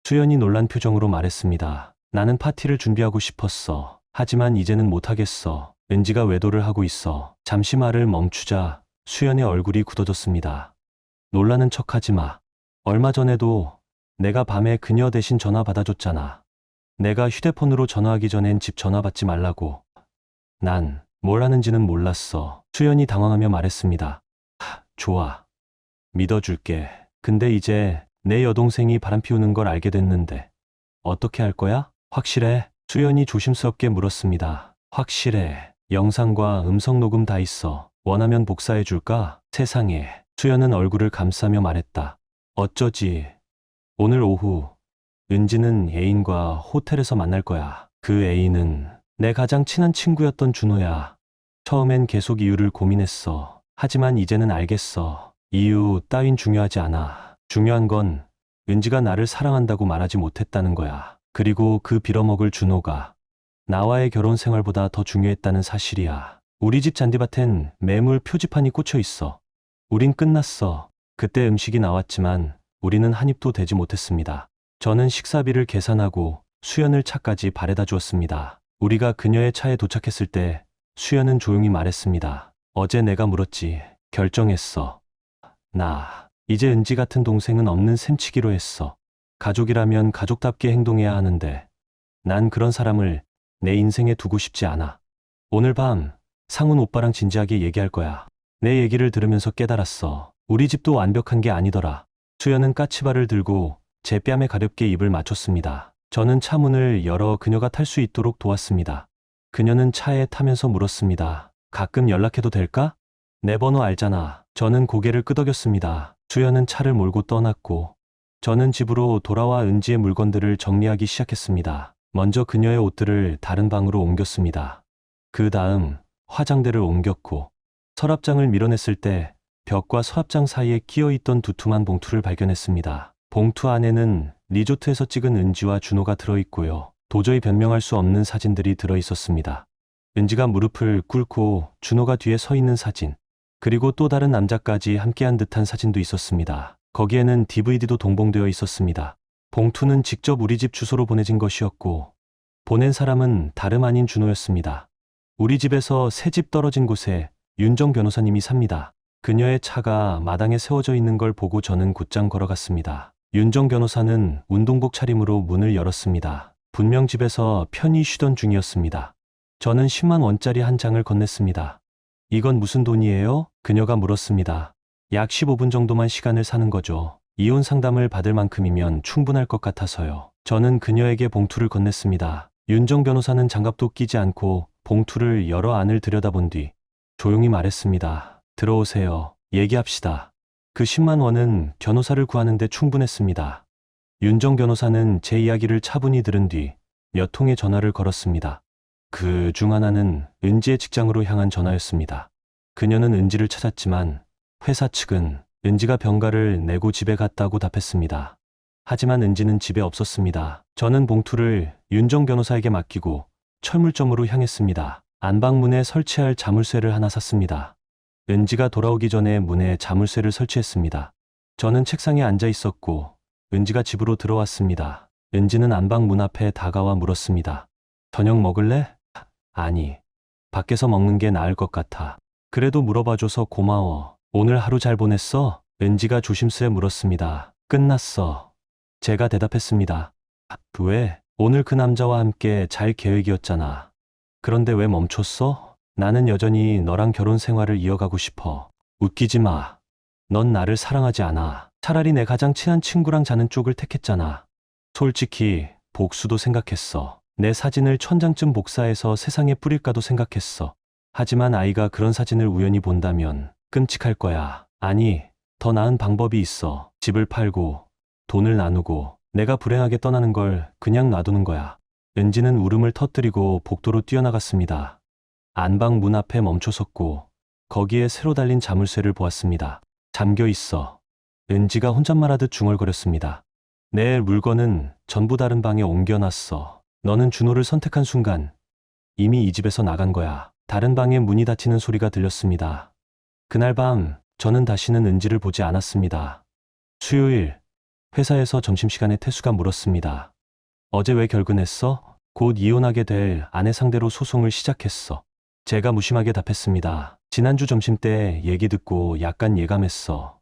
수연이 놀란 표정으로 말했습니다. 나는 파티를 준비하고 싶었어. 하지만 이제는 못하겠어. 은지가 외도를 하고 있어. 잠시 말을 멈추자 수연의 얼굴이 굳어졌습니다. 놀라는 척하지 마. 얼마 전에도 내가 밤에 그녀 대신 전화 받아줬잖아. 내가 휴대폰으로 전화하기 전엔 집 전화 받지 말라고. 난 뭘 하는지는 몰랐어. 수연이 당황하며 말했습니다. 좋아. 믿어줄게. 근데 이제 내 여동생이 바람 피우는 걸 알게 됐는데 어떻게 할 거야? 확실해? 수연이 조심스럽게 물었습니다. 확실해. 영상과 음성 녹음 다 있어. 원하면 복사해 줄까? 세상에. 수연은 얼굴을 감싸며 말했다. 어쩌지? 오늘 오후 은지는 애인과 호텔에서 만날 거야. 그 애인은 내 가장 친한 친구였던 준호야. 처음엔 계속 이유를 고민했어. 하지만 이제는 알겠어. 이유 따윈 중요하지 않아. 중요한 건 은지가 나를 사랑한다고 말하지 못했다는 거야. 그리고 그 빌어먹을 준호가 나와의 결혼 생활보다 더 중요했다는 사실이야. 우리 집 잔디밭엔 매물 표지판이 꽂혀 있어. 우린 끝났어. 그때 음식이 나왔지만 우리는 한 입도 대지 못했습니다. 저는 식사비를 계산하고 수연을 차까지 바래다 주었습니다. 우리가 그녀의 차에 도착했을 때 수연은 조용히 말했습니다. 어제 내가 물었지. 결정했어. 나 이제 은지 같은 동생은 없는 셈 치기로 했어. 가족이라면 가족답게 행동해야 하는데 난 그런 사람을 내 인생에 두고 싶지 않아. 오늘 밤 상훈 오빠랑 진지하게 얘기할 거야. 내 얘기를 들으면서 깨달았어. 우리 집도 완벽한 게 아니더라. 수연은 까치발을 들고 제 뺨에 가볍게 입을 맞췄습니다. 저는 차 문을 열어 그녀가 탈 수 있도록 도왔습니다. 그녀는 차에 타면서 물었습니다. 가끔 연락해도 될까? 내 번호 알잖아. 저는 고개를 끄덕였습니다. 수연은 차를 몰고 떠났고 저는 집으로 돌아와 은지의 물건들을 정리하기 시작했습니다. 먼저 그녀의 옷들을 다른 방으로 옮겼습니다. 그 다음 화장대를 옮겼고 서랍장을 밀어냈을 때 벽과 서랍장 사이에 끼어있던 두툼한 봉투를 발견했습니다. 봉투 안에는 리조트에서 찍은 은지와 준호가 들어있고요. 도저히 변명할 수 없는 사진들이 들어있었습니다. 은지가 무릎을 꿇고 준호가 뒤에 서 있는 사진, 그리고 또 다른 남자까지 함께한 듯한 사진도 있었습니다. 거기에는 DVD도 동봉되어 있었습니다. 봉투는 직접 우리 집 주소로 보내진 것이었고 보낸 사람은 다름 아닌 준호였습니다. 우리 집에서 새 집 떨어진 곳에 윤정 변호사님이 삽니다. 그녀의 차가 마당에 세워져 있는 걸 보고 저는 곧장 걸어갔습니다. 윤정 변호사는 운동복 차림으로 문을 열었습니다. 분명 집에서 편히 쉬던 중이었습니다. 저는 10만 원짜리 한 장을 건넸습니다. 이건 무슨 돈이에요? 그녀가 물었습니다. 약 15분 정도만 시간을 사는 거죠. 이혼 상담을 받을 만큼이면 충분할 것 같아서요. 저는 그녀에게 봉투를 건넸습니다. 윤정 변호사는 장갑도 끼지 않고 봉투를 열어 안을 들여다본 뒤 조용히 말했습니다. 들어오세요. 얘기합시다. 그 10만 원은 변호사를 구하는데 충분했습니다. 윤정 변호사는 제 이야기를 차분히 들은 뒤 몇 통의 전화를 걸었습니다. 그 중 하나는 은지의 직장으로 향한 전화였습니다. 그녀는 은지를 찾았지만 회사 측은 은지가 병가를 내고 집에 갔다고 답했습니다. 하지만 은지는 집에 없었습니다. 저는 봉투를 윤정 변호사에게 맡기고 철물점으로 향했습니다. 안방문에 설치할 자물쇠를 하나 샀습니다. 은지가 돌아오기 전에 문에 자물쇠를 설치했습니다. 저는 책상에 앉아 있었고 은지가 집으로 들어왔습니다. 은지는 안방 문 앞에 다가와 물었습니다. 저녁 먹을래? 아니, 밖에서 먹는 게 나을 것 같아. 그래도 물어봐줘서 고마워. 오늘 하루 잘 보냈어? 은지가 조심스레 물었습니다. 끝났어. 제가 대답했습니다. 왜? 오늘 그 남자와 함께 잘 계획이었잖아. 그런데 왜 멈췄어? 나는 여전히 너랑 결혼 생활을 이어가고 싶어. 웃기지 마. 넌 나를 사랑하지 않아. 차라리 내 가장 친한 친구랑 자는 쪽을 택했잖아. 솔직히 복수도 생각했어. 내 사진을 1000장쯤 복사해서 세상에 뿌릴까도 생각했어. 하지만 아이가 그런 사진을 우연히 본다면 끔찍할 거야. 아니, 더 나은 방법이 있어. 집을 팔고 돈을 나누고 내가 불행하게 떠나는 걸 그냥 놔두는 거야. 은지는 울음을 터뜨리고 복도로 뛰어나갔습니다. 안방 문 앞에 멈춰섰고 거기에 새로 달린 자물쇠를 보았습니다. 잠겨 있어. 은지가 혼잣말하듯 중얼거렸습니다. 내 물건은 전부 다른 방에 옮겨놨어. 너는 준호를 선택한 순간 이미 이 집에서 나간 거야. 다른 방에 문이 닫히는 소리가 들렸습니다. 그날 밤 저는 다시는 은지를 보지 않았습니다. 수요일 회사에서 점심시간에 태수가 물었습니다. 어제 왜 결근했어? 곧 이혼하게 될 아내 상대로 소송을 시작했어. 제가 무심하게 답했습니다. 지난주 점심 때 얘기 듣고 약간 예감했어.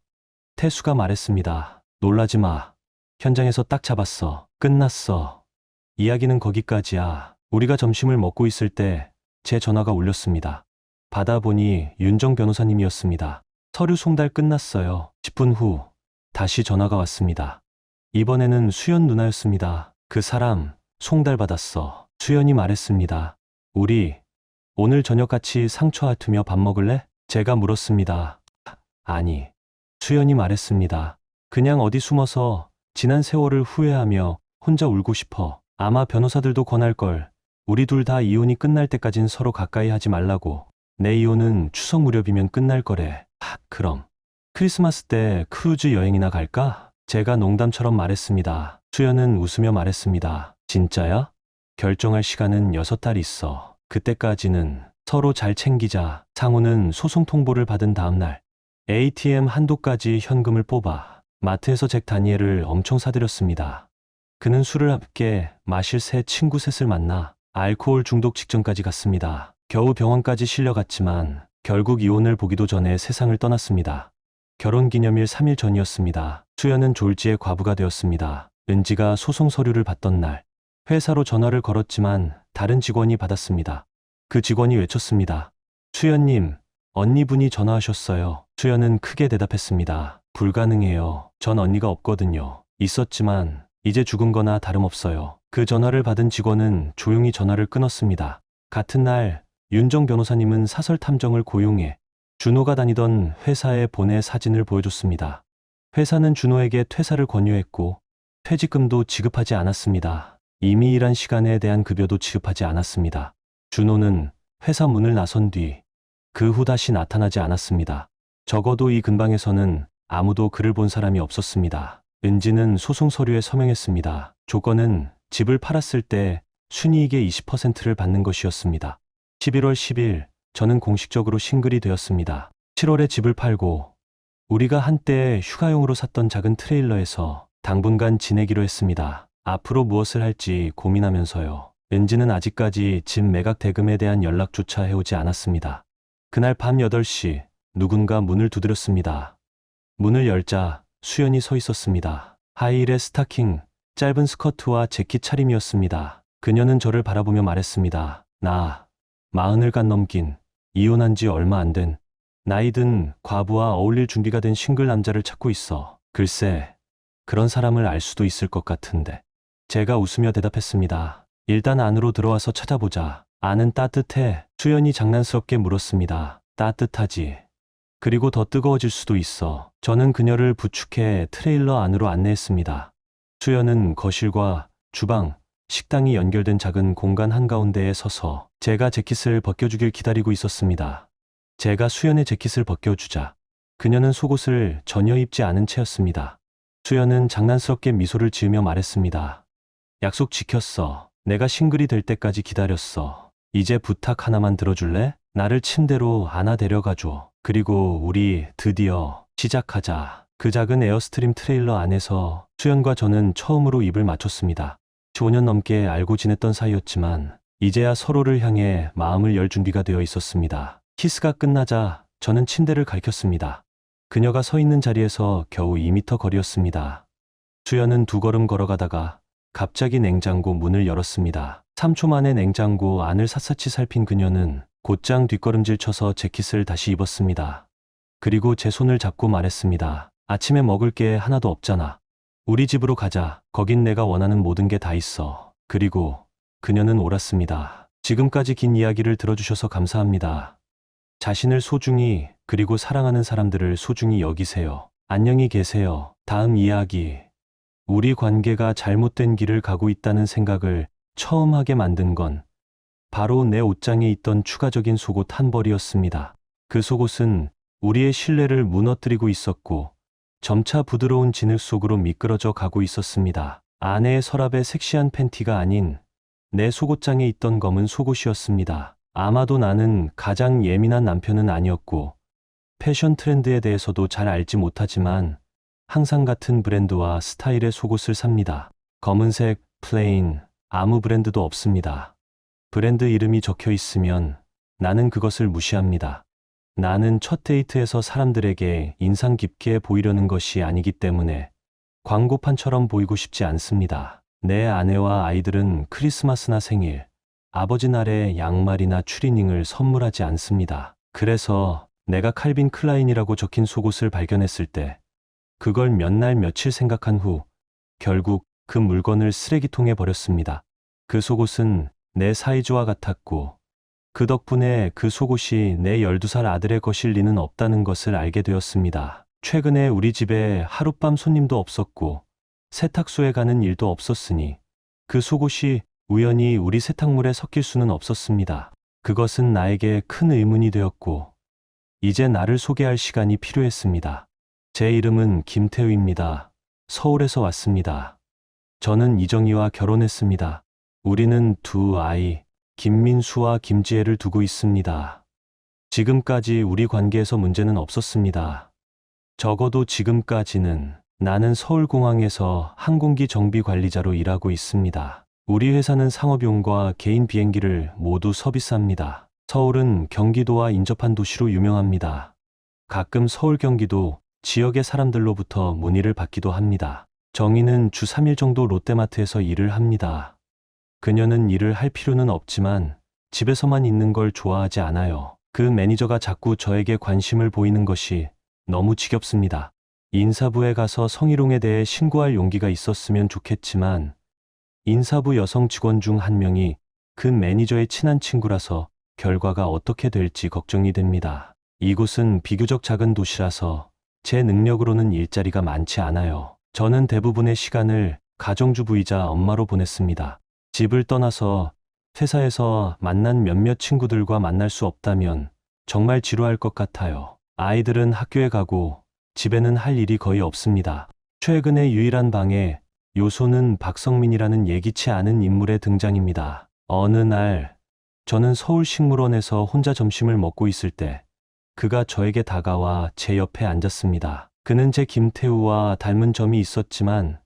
태수가 말했습니다. 놀라지 마. 현장에서 딱 잡았어. 끝났어. 이야기는 거기까지야. 우리가 점심을 먹고 있을 때 제 전화가 울렸습니다. 받아보니 윤정 변호사님이었습니다. 서류 송달 끝났어요. 10분 후 다시 전화가 왔습니다. 이번에는 수연 누나였습니다. 그 사람 송달 받았어. 수연이 말했습니다. 우리 오늘 저녁 같이 상처 핥으며 밥 먹을래? 제가 물었습니다. 아니. 수연이 말했습니다. 그냥 어디 숨어서 지난 세월을 후회하며 혼자 울고 싶어. 아마 변호사들도 권할걸. 우리 둘 다 이혼이 끝날 때까진 서로 가까이 하지 말라고. 내 이혼은 추석 무렵이면 끝날 거래. 그럼 크리스마스 때 크루즈 여행이나 갈까? 제가 농담처럼 말했습니다. 수연은 웃으며 말했습니다. 진짜야? 결정할 시간은 6달 있어. 그때까지는 서로 잘 챙기자. 상우는 소송 통보를 받은 다음 날 ATM 한도까지 현금을 뽑아 마트에서 잭 다니엘을 엄청 사들였습니다. 그는 술을 함께 마실 새 친구 셋을 만나 알코올 중독 직전까지 갔습니다. 겨우 병원까지 실려갔지만 결국 이혼을 보기도 전에 세상을 떠났습니다. 결혼기념일 3일 전이었습니다. 수연은 졸지에 과부가 되었습니다. 은지가 소송 서류를 받던 날 회사로 전화를 걸었지만 다른 직원이 받았습니다. 그 직원이 외쳤습니다. 수연님, 언니분이 전화하셨어요. 수연은 크게 대답했습니다. 불가능해요. 전 언니가 없거든요. 있었지만 이제 죽은 거나 다름없어요. 그 전화를 받은 직원은 조용히 전화를 끊었습니다. 같은 날 윤정 변호사님은 사설 탐정을 고용해 준호가 다니던 회사에 보내 사진을 보여줬습니다. 회사는 준호에게 퇴사를 권유했고 퇴직금도 지급하지 않았습니다. 이미 일한 시간에 대한 급여도 지급하지 않았습니다. 준호는 회사 문을 나선 뒤 그 후 다시 나타나지 않았습니다. 적어도 이 근방에서는 아무도 그를 본 사람이 없었습니다. 은지는 소송 서류에 서명했습니다. 조건은 집을 팔았을 때 순이익의 20%를 받는 것이었습니다. 11월 10일 저는 공식적으로 싱글이 되었습니다. 7월에 집을 팔고 우리가 한때 휴가용으로 샀던 작은 트레일러에서 당분간 지내기로 했습니다. 앞으로 무엇을 할지 고민하면서요. 은지는 아직까지 집 매각 대금에 대한 연락조차 해오지 않았습니다. 그날 밤 8시 누군가 문을 두드렸습니다. 문을 열자 수연이 서 있었습니다. 하이힐의 스타킹, 짧은 스커트와 재킷 차림이었습니다. 그녀는 저를 바라보며 말했습니다. 나 40을 간 넘긴 이혼한 지 얼마 안 된 나이 든 과부와 어울릴 준비가 된 싱글 남자를 찾고 있어. 글쎄, 그런 사람을 알 수도 있을 것 같은데. 제가 웃으며 대답했습니다. 일단 안으로 들어와서 찾아보자. 안은 따뜻해. 수연이 장난스럽게 물었습니다. 따뜻하지. 그리고 더 뜨거워질 수도 있어. 저는 그녀를 부축해 트레일러 안으로 안내했습니다. 수연은 거실과 주방, 식당이 연결된 작은 공간 한가운데에 서서 제가 재킷을 벗겨주길 기다리고 있었습니다. 제가 수연의 재킷을 벗겨주자 그녀는 속옷을 전혀 입지 않은 채였습니다. 수연은 장난스럽게 미소를 지으며 말했습니다. 약속 지켰어. 내가 싱글이 될 때까지 기다렸어. 이제 부탁 하나만 들어줄래? 나를 침대로 안아 데려가줘. 그리고 우리 드디어 시작하자. 그 작은 에어스트림 트레일러 안에서 수연과 저는 처음으로 입을 맞췄습니다. 15년 넘게 알고 지냈던 사이였지만 이제야 서로를 향해 마음을 열 준비가 되어 있었습니다. 키스가 끝나자 저는 침대를 갈겼습니다. 그녀가 서 있는 자리에서 겨우 2미터 거리였습니다. 수연은 2걸음 걸어가다가 갑자기 냉장고 문을 열었습니다. 3초 만에 냉장고 안을 샅샅이 살핀 그녀는 곧장 뒷걸음질 쳐서 재킷을 다시 입었습니다. 그리고 제 손을 잡고 말했습니다. 아침에 먹을 게 하나도 없잖아. 우리 집으로 가자. 거긴 내가 원하는 모든 게 다 있어. 그리고 그녀는 옳았습니다. 지금까지 긴 이야기를 들어주셔서 감사합니다. 자신을 소중히 그리고 사랑하는 사람들을 소중히 여기세요. 안녕히 계세요. 다음 이야기. 우리 관계가 잘못된 길을 가고 있다는 생각을 처음 하게 만든 건 바로 내 옷장에 있던 추가적인 속옷 한 벌이었습니다. 그 속옷은 우리의 신뢰를 무너뜨리고 있었고 점차 부드러운 진흙 속으로 미끄러져 가고 있었습니다. 아내의 서랍에 섹시한 팬티가 아닌 내 속옷장에 있던 검은 속옷이었습니다. 아마도 나는 가장 예민한 남편은 아니었고 패션 트렌드에 대해서도 잘 알지 못하지만 항상 같은 브랜드와 스타일의 속옷을 삽니다. 검은색, 플레인, 아무 브랜드도 없습니다. 브랜드 이름이 적혀 있으면 나는 그것을 무시합니다. 나는 첫 데이트에서 사람들에게 인상 깊게 보이려는 것이 아니기 때문에 광고판처럼 보이고 싶지 않습니다. 내 아내와 아이들은 크리스마스나 생일, 아버지 날에 양말이나 추리닝을 선물하지 않습니다. 그래서 내가 칼빈 클라인이라고 적힌 속옷을 발견했을 때 그걸 몇 날 며칠 생각한 후 결국 그 물건을 쓰레기통에 버렸습니다. 그 속옷은 내 사이즈와 같았고 그 덕분에 그 속옷이 내 12살 아들의 것일 리는 없다는 것을 알게 되었습니다. 최근에 우리 집에 하룻밤 손님도 없었고 세탁소에 가는 일도 없었으니 그 속옷이 우연히 우리 세탁물에 섞일 수는 없었습니다. 그것은 나에게 큰 의문이 되었고 이제 나를 소개할 시간이 필요했습니다. 제 이름은 김태우입니다. 서울에서 왔습니다. 저는 이정희와 결혼했습니다. 우리는 2아이, 김민수와 김지혜를 두고 있습니다. 지금까지 우리 관계에서 문제는 없었습니다. 적어도 지금까지는. 나는 서울공항에서 항공기 정비 관리자로 일하고 있습니다. 우리 회사는 상업용과 개인 비행기를 모두 서비스합니다. 서울은 경기도와 인접한 도시로 유명합니다. 가끔 서울 경기도 지역의 사람들로부터 문의를 받기도 합니다. 정희는 주 3일 정도 롯데마트에서 일을 합니다. 그녀는 일을 할 필요는 없지만 집에서만 있는 걸 좋아하지 않아요. 그 매니저가 자꾸 저에게 관심을 보이는 것이 너무 지겹습니다. 인사부에 가서 성희롱에 대해 신고할 용기가 있었으면 좋겠지만 인사부 여성 직원 중 한 명이 그 매니저의 친한 친구라서 결과가 어떻게 될지 걱정이 됩니다. 이곳은 비교적 작은 도시라서 제 능력으로는 일자리가 많지 않아요. 저는 대부분의 시간을 가정주부이자 엄마로 보냈습니다. 집을 떠나서 회사에서 만난 몇몇 친구들과 만날 수 없다면 정말 지루할 것 같아요. 아이들은 학교에 가고 집에는 할 일이 거의 없습니다. 최근에 유일한 방해 요소는 박성민이라는 예기치 않은 인물의 등장입니다. 어느 날 저는 서울식물원에서 혼자 점심을 먹고 있을 때 그가 저에게 다가와 제 옆에 앉았습니다. 그는 제 김태우와 닮은 점이 있었지만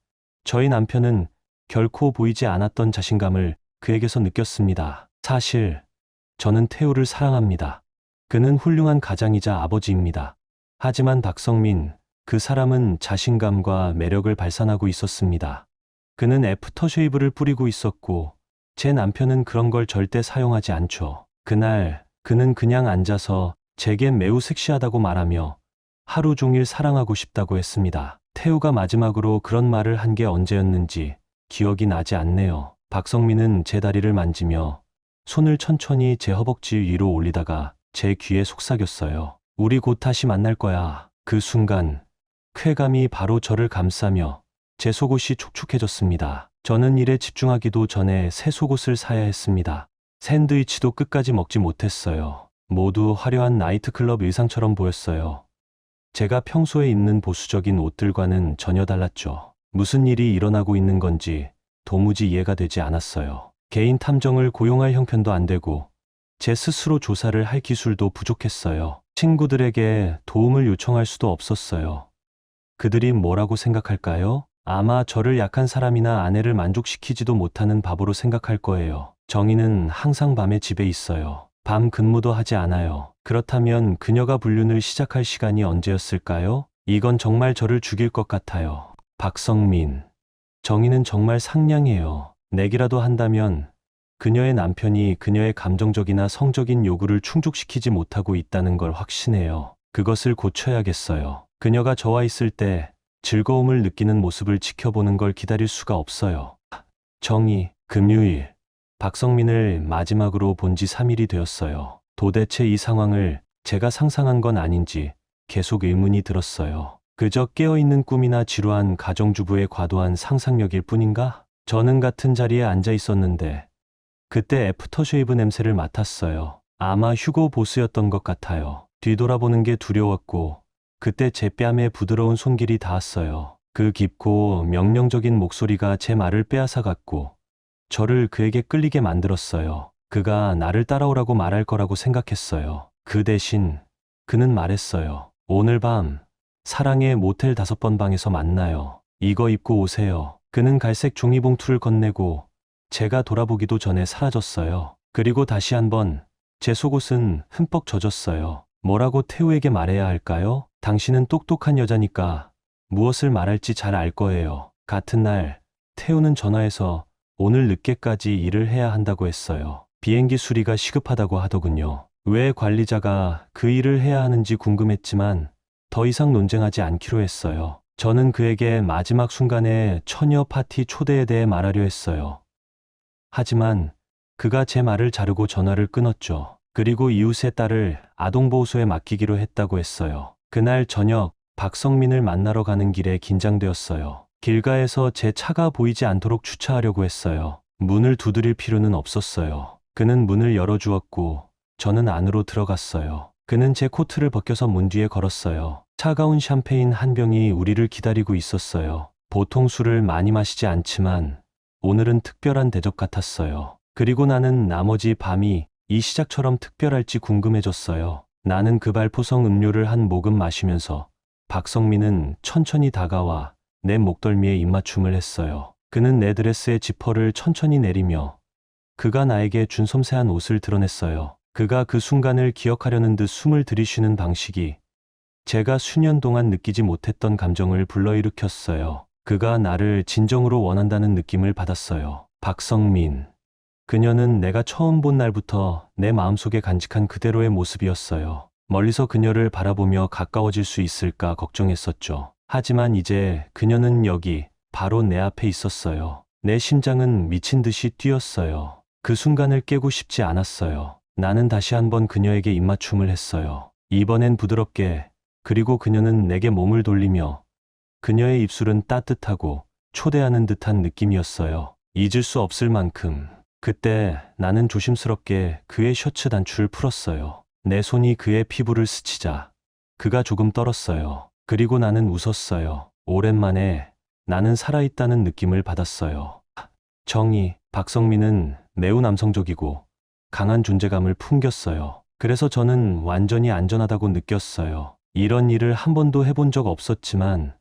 저희 남편은 결코 보이지 않았던 자신감을 그에게서 느꼈습니다. 사실 저는 태우를 사랑합니다. 그는 훌륭한 가장이자 아버지입니다. 하지만 박성민, 그 사람은 자신감과 매력을 발산하고 있었습니다. 그는 애프터쉐이브를 뿌리고 있었고 제 남편은 그런 걸 절대 사용하지 않죠. 그날 그는 그냥 앉아서 제겐 매우 섹시하다고 말하며 하루 종일 사랑하고 싶다고 했습니다. 태우가 마지막으로 그런 말을 한 게 언제였는지 기억이 나지 않네요. 박성민은 제 다리를 만지며 손을 천천히 제 허벅지 위로 올리다가 제 귀에 속삭였어요. 우리 곧 다시 만날 거야. 그 순간 쾌감이 바로 저를 감싸며 제 속옷이 촉촉해졌습니다. 저는 일에 집중하기도 전에 새 속옷을 사야 했습니다. 샌드위치도 끝까지 먹지 못했어요. 모두 화려한 나이트클럽 의상처럼 보였어요. 제가 평소에 입는 보수적인 옷들과는 전혀 달랐죠. 무슨 일이 일어나고 있는 건지 도무지 이해가 되지 않았어요. 개인 탐정을 고용할 형편도 안 되고 제 스스로 조사를 할 기술도 부족했어요. 친구들에게 도움을 요청할 수도 없었어요. 그들이 뭐라고 생각할까요? 아마 저를 약한 사람이나 아내를 만족시키지도 못하는 바보로 생각할 거예요. 정희는 항상 밤에 집에 있어요. 밤 근무도 하지 않아요. 그렇다면 그녀가 불륜을 시작할 시간이 언제였을까요? 이건 정말 저를 죽일 것 같아요. 박성민. 정희는 정말 상냥해요. 내기라도 한다면 그녀의 남편이 그녀의 감정적이나 성적인 요구를 충족시키지 못하고 있다는 걸 확신해요. 그것을 고쳐야겠어요. 그녀가 저와 있을 때 즐거움을 느끼는 모습을 지켜보는 걸 기다릴 수가 없어요. 정희, 금요일. 박성민을 마지막으로 본 지 3일이 되었어요. 도대체 이 상황을 제가 상상한 건 아닌지 계속 의문이 들었어요. 그저 깨어있는 꿈이나 지루한 가정주부의 과도한 상상력일 뿐인가? 저는 같은 자리에 앉아 있었는데 그때 애프터쉐이브 냄새를 맡았어요. 아마 휴고 보스였던 것 같아요. 뒤돌아보는 게 두려웠고 그때 제 뺨에 부드러운 손길이 닿았어요. 그 깊고 명령적인 목소리가 제 말을 빼앗아갔고 저를 그에게 끌리게 만들었어요. 그가 나를 따라오라고 말할 거라고 생각했어요. 그 대신 그는 말했어요. 오늘 밤 사랑의 모텔 5번 방에서 만나요. 이거 입고 오세요. 그는 갈색 종이봉투를 건네고 제가 돌아보기도 전에 사라졌어요. 그리고 다시 한번 제 속옷은 흠뻑 젖었어요. 뭐라고 태우에게 말해야 할까요? 당신은 똑똑한 여자니까 무엇을 말할지 잘 알 거예요. 같은 날 태우는 전화해서 오늘 늦게까지 일을 해야 한다고 했어요. 비행기 수리가 시급하다고 하더군요. 왜 관리자가 그 일을 해야 하는지 궁금했지만 더 이상 논쟁하지 않기로 했어요. 저는 그에게 마지막 순간에 처녀 파티 초대에 대해 말하려 했어요. 하지만 그가 제 말을 자르고 전화를 끊었죠. 그리고 이웃의 딸을 아동보호소에 맡기기로 했다고 했어요. 그날 저녁 박성민을 만나러 가는 길에 긴장되었어요. 길가에서 제 차가 보이지 않도록 주차하려고 했어요. 문을 두드릴 필요는 없었어요. 그는 문을 열어주었고 저는 안으로 들어갔어요. 그는 제 코트를 벗겨서 문 뒤에 걸었어요. 차가운 샴페인 한 병이 우리를 기다리고 있었어요. 보통 술을 많이 마시지 않지만 오늘은 특별한 대접 같았어요. 그리고 나는 나머지 밤이 이 시작처럼 특별할지 궁금해졌어요. 나는 그 발포성 음료를 한 모금 마시면서 박성민은 천천히 다가와 내 목덜미에 입맞춤을 했어요. 그는 내 드레스의 지퍼를 천천히 내리며 그가 나에게 준 섬세한 옷을 드러냈어요. 그가 그 순간을 기억하려는 듯 숨을 들이쉬는 방식이 제가 수년 동안 느끼지 못했던 감정을 불러일으켰어요. 그가 나를 진정으로 원한다는 느낌을 받았어요. 박성민. 그녀는 내가 처음 본 날부터 내 마음속에 간직한 그대로의 모습이었어요. 멀리서 그녀를 바라보며 가까워질 수 있을까 걱정했었죠. 하지만 이제 그녀는 여기 바로 내 앞에 있었어요. 내 심장은 미친 듯이 뛰었어요. 그 순간을 깨고 싶지 않았어요. 나는 다시 한번 그녀에게 입맞춤을 했어요. 이번엔 부드럽게. 그리고 그녀는 내게 몸을 돌리며 그녀의 입술은 따뜻하고 초대하는 듯한 느낌이었어요. 잊을 수 없을 만큼. 그때 나는 조심스럽게 그의 셔츠 단추를 풀었어요. 내 손이 그의 피부를 스치자 그가 조금 떨었어요. 그리고 나는 웃었어요. 오랜만에 나는 살아있다는 느낌을 받았어요. 정희, 박성민은 매우 남성적이고 강한 존재감을 풍겼어요. 그래서 저는 완전히 안전하다고 느꼈어요. 이런 일을 한 번도 해본 적 없었지만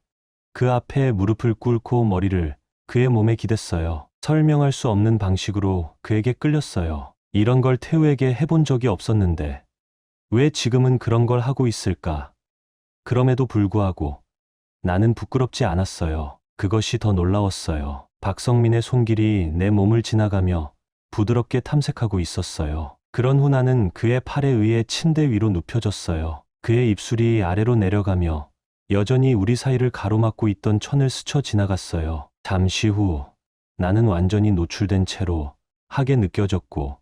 그 앞에 무릎을 꿇고 머리를 그의 몸에 기댔어요. 설명할 수 없는 방식으로 그에게 끌렸어요. 이런 걸 태우에게 해본 적이 없었는데 왜 지금은 그런 걸 하고 있을까? 그럼에도 불구하고 나는 부끄럽지 않았어요. 그것이 더 놀라웠어요. 박성민의 손길이 내 몸을 지나가며 부드럽게 탐색하고 있었어요. 그런 후 나는 그의 팔에 의해 침대 위로 눕혀졌어요. 그의 입술이 아래로 내려가며 여전히 우리 사이를 가로막고 있던 천을 스쳐 지나갔어요. 잠시 후 나는 완전히 노출된 채로 하게 느껴졌고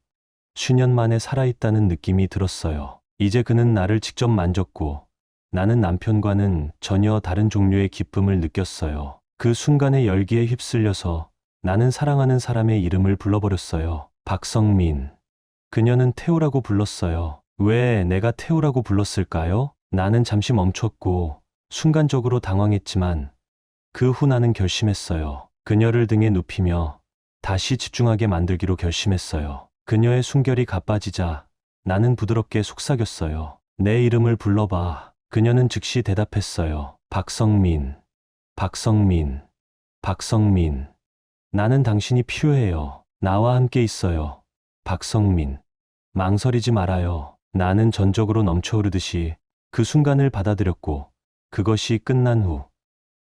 수년 만에 살아있다는 느낌이 들었어요. 이제 그는 나를 직접 만졌고 나는 남편과는 전혀 다른 종류의 기쁨을 느꼈어요. 그 순간의 열기에 휩쓸려서 나는 사랑하는 사람의 이름을 불러버렸어요. 박성민. 그녀는 태우라고 불렀어요. 왜 내가 태우라고 불렀을까요? 나는 잠시 멈췄고 순간적으로 당황했지만 그 후 나는 결심했어요. 그녀를 등에 눕히며 다시 집중하게 만들기로 결심했어요. 그녀의 숨결이 가빠지자 나는 부드럽게 속삭였어요. 내 이름을 불러봐. 그녀는 즉시 대답했어요. 박성민, 박성민, 박성민. 나는 당신이 필요해요. 나와 함께 있어요. 박성민. 망설이지 말아요. 나는 전적으로 넘쳐흐르듯이 그 순간을 받아들였고, 그것이 끝난 후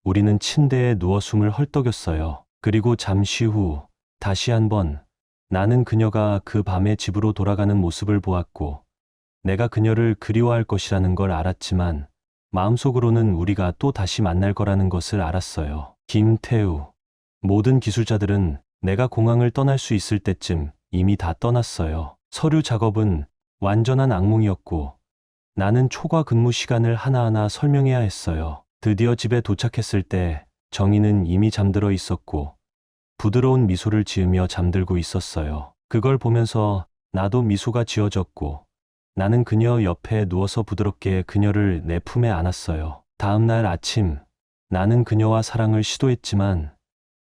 우리는 침대에 누워 숨을 헐떡였어요. 그리고 잠시 후 다시 한번 나는 그녀가 그 밤에 집으로 돌아가는 모습을 보았고, 내가 그녀를 그리워할 것이라는 걸 알았지만 마음속으로는 우리가 또 다시 만날 거라는 것을 알았어요. 김태우. 모든 기술자들은 내가 공항을 떠날 수 있을 때쯤 이미 다 떠났어요. 서류 작업은 완전한 악몽이었고, 나는 초과 근무 시간을 하나하나 설명해야 했어요. 드디어 집에 도착했을 때 정희는 이미 잠들어 있었고, 부드러운 미소를 지으며 잠들고 있었어요. 그걸 보면서 나도 미소가 지어졌고, 나는 그녀 옆에 누워서 부드럽게 그녀를 내 품에 안았어요. 다음 날 아침, 나는 그녀와 사랑을 시도했지만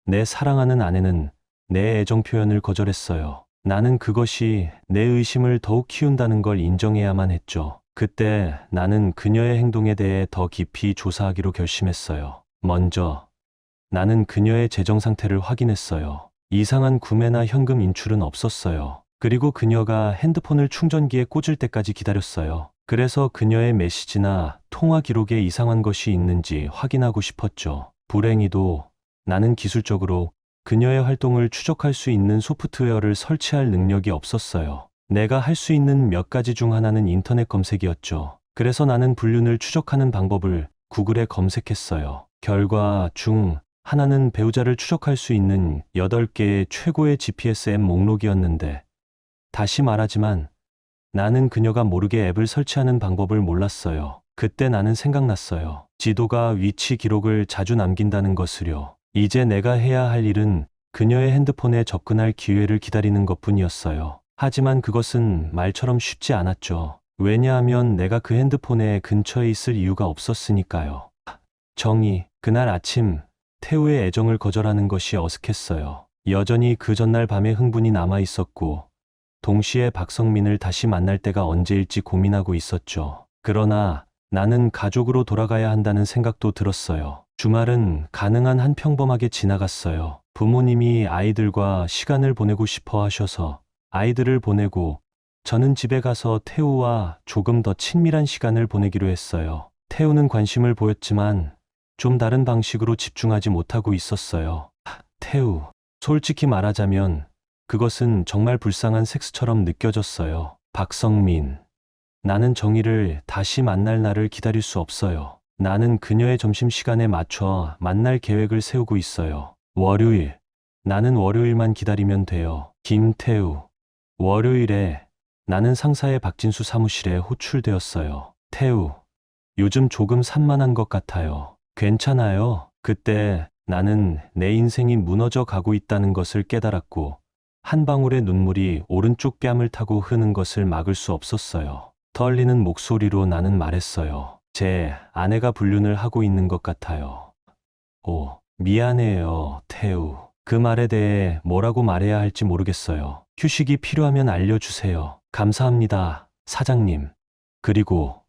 내 사랑하는 아내는 내 애정 표현을 거절했어요. 나는 그것이 내 의심을 더욱 키운다는 걸 인정해야만 했죠. 그때 나는 그녀의 행동에 대해 더 깊이 조사하기로 결심했어요. 먼저 나는 그녀의 재정 상태를 확인했어요. 이상한 구매나 현금 인출은 없었어요. 그리고 그녀가 핸드폰을 충전기에 꽂을 때까지 기다렸어요. 그래서 그녀의 메시지나 통화 기록에 이상한 것이 있는지 확인하고 싶었죠. 불행히도 나는 기술적으로 그녀의 활동을 추적할 수 있는 소프트웨어를 설치할 능력이 없었어요. 내가 할 수 있는 몇 가지 중 하나는 인터넷 검색이었죠. 그래서 나는 불륜을 추적하는 방법을 구글에 검색했어요. 결과 중 하나는 배우자를 추적할 수 있는 8개의 최고의 GPS 앱 목록이었는데, 다시 말하지만 나는 그녀가 모르게 앱을 설치하는 방법을 몰랐어요. 그때 나는 생각났어요. 지도가 위치 기록을 자주 남긴다는 것을요. 이제 내가 해야 할 일은 그녀의 핸드폰에 접근할 기회를 기다리는 것뿐이었어요. 하지만 그것은 말처럼 쉽지 않았죠. 왜냐하면 내가 그 핸드폰의 근처에 있을 이유가 없었으니까요. 정희. 그날 아침 태우의 애정을 거절하는 것이 어색했어요. 여전히 그 전날 밤의 흥분이 남아 있었고, 동시에 박성민을 다시 만날 때가 언제일지 고민하고 있었죠. 그러나 나는 가족으로 돌아가야 한다는 생각도 들었어요. 주말은 가능한 한 평범하게 지나갔어요. 부모님이 아이들과 시간을 보내고 싶어 하셔서 아이들을 보내고, 저는 집에 가서 태우와 조금 더 친밀한 시간을 보내기로 했어요. 태우는 관심을 보였지만 좀 다른 방식으로 집중하지 못하고 있었어요. 태우. 솔직히 말하자면 그것은 정말 불쌍한 섹스처럼 느껴졌어요. 박성민. 나는 정희를 다시 만날 날을 기다릴 수 없어요. 나는 그녀의 점심시간에 맞춰 만날 계획을 세우고 있어요. 월요일. 나는 월요일만 기다리면 돼요. 김태우. 월요일에 나는 상사의 박진수 사무실에 호출되었어요. 태우. 요즘 조금 산만한 것 같아요. 괜찮아요. 그때 나는 내 인생이 무너져 가고 있다는 것을 깨달았고, 한 방울의 눈물이 오른쪽 뺨을 타고 흐는 것을 막을 수 없었어요. 떨리는 목소리로 나는 말했어요. 제 아내가 불륜을 하고 있는 것 같아요. 오, 미안해요, 태우. 그 말에 대해 뭐라고 말해야 할지 모르겠어요. 휴식이 필요하면 알려주세요. 감사합니다, 사장님. 그리고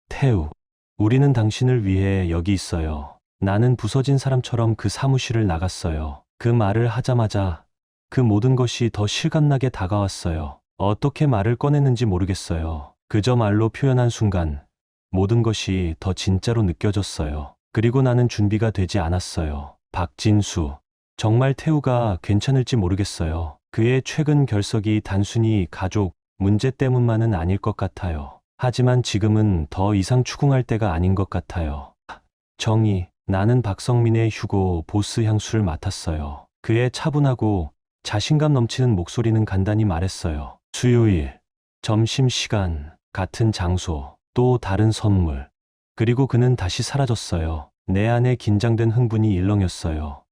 태우. 우리는 당신을 위해 여기 있어요. 나는 부서진 사람처럼 그 사무실을 나갔어요. 그 말을 하자마자 그 모든 것이 더 실감나게 다가왔어요. 어떻게 말을 꺼냈는지 모르겠어요. 그저 말로 표현한 순간 모든 것이 더 진짜로 느껴졌어요. 그리고 나는 준비가 되지 않았어요. 박진수. 정말 태우가 괜찮을지 모르겠어요. 그의 최근 결석이 단순히 가족 문제 때문만은 아닐 것 같아요. 하지만 지금은 더 이상 추궁할 때가 아닌 것 같아요. 정희. 나는 박성민의 휴고 보스 향수를 맡았어요. 그의 차분하고 자신감 넘치는 목소리는 간단히 말했어요. 수요일, 점심시간, 같은 장소, 또 다른 선물. 그리고 그는 다시 사라졌어요. 내 안에 긴장된 흥분이 일렁였어요.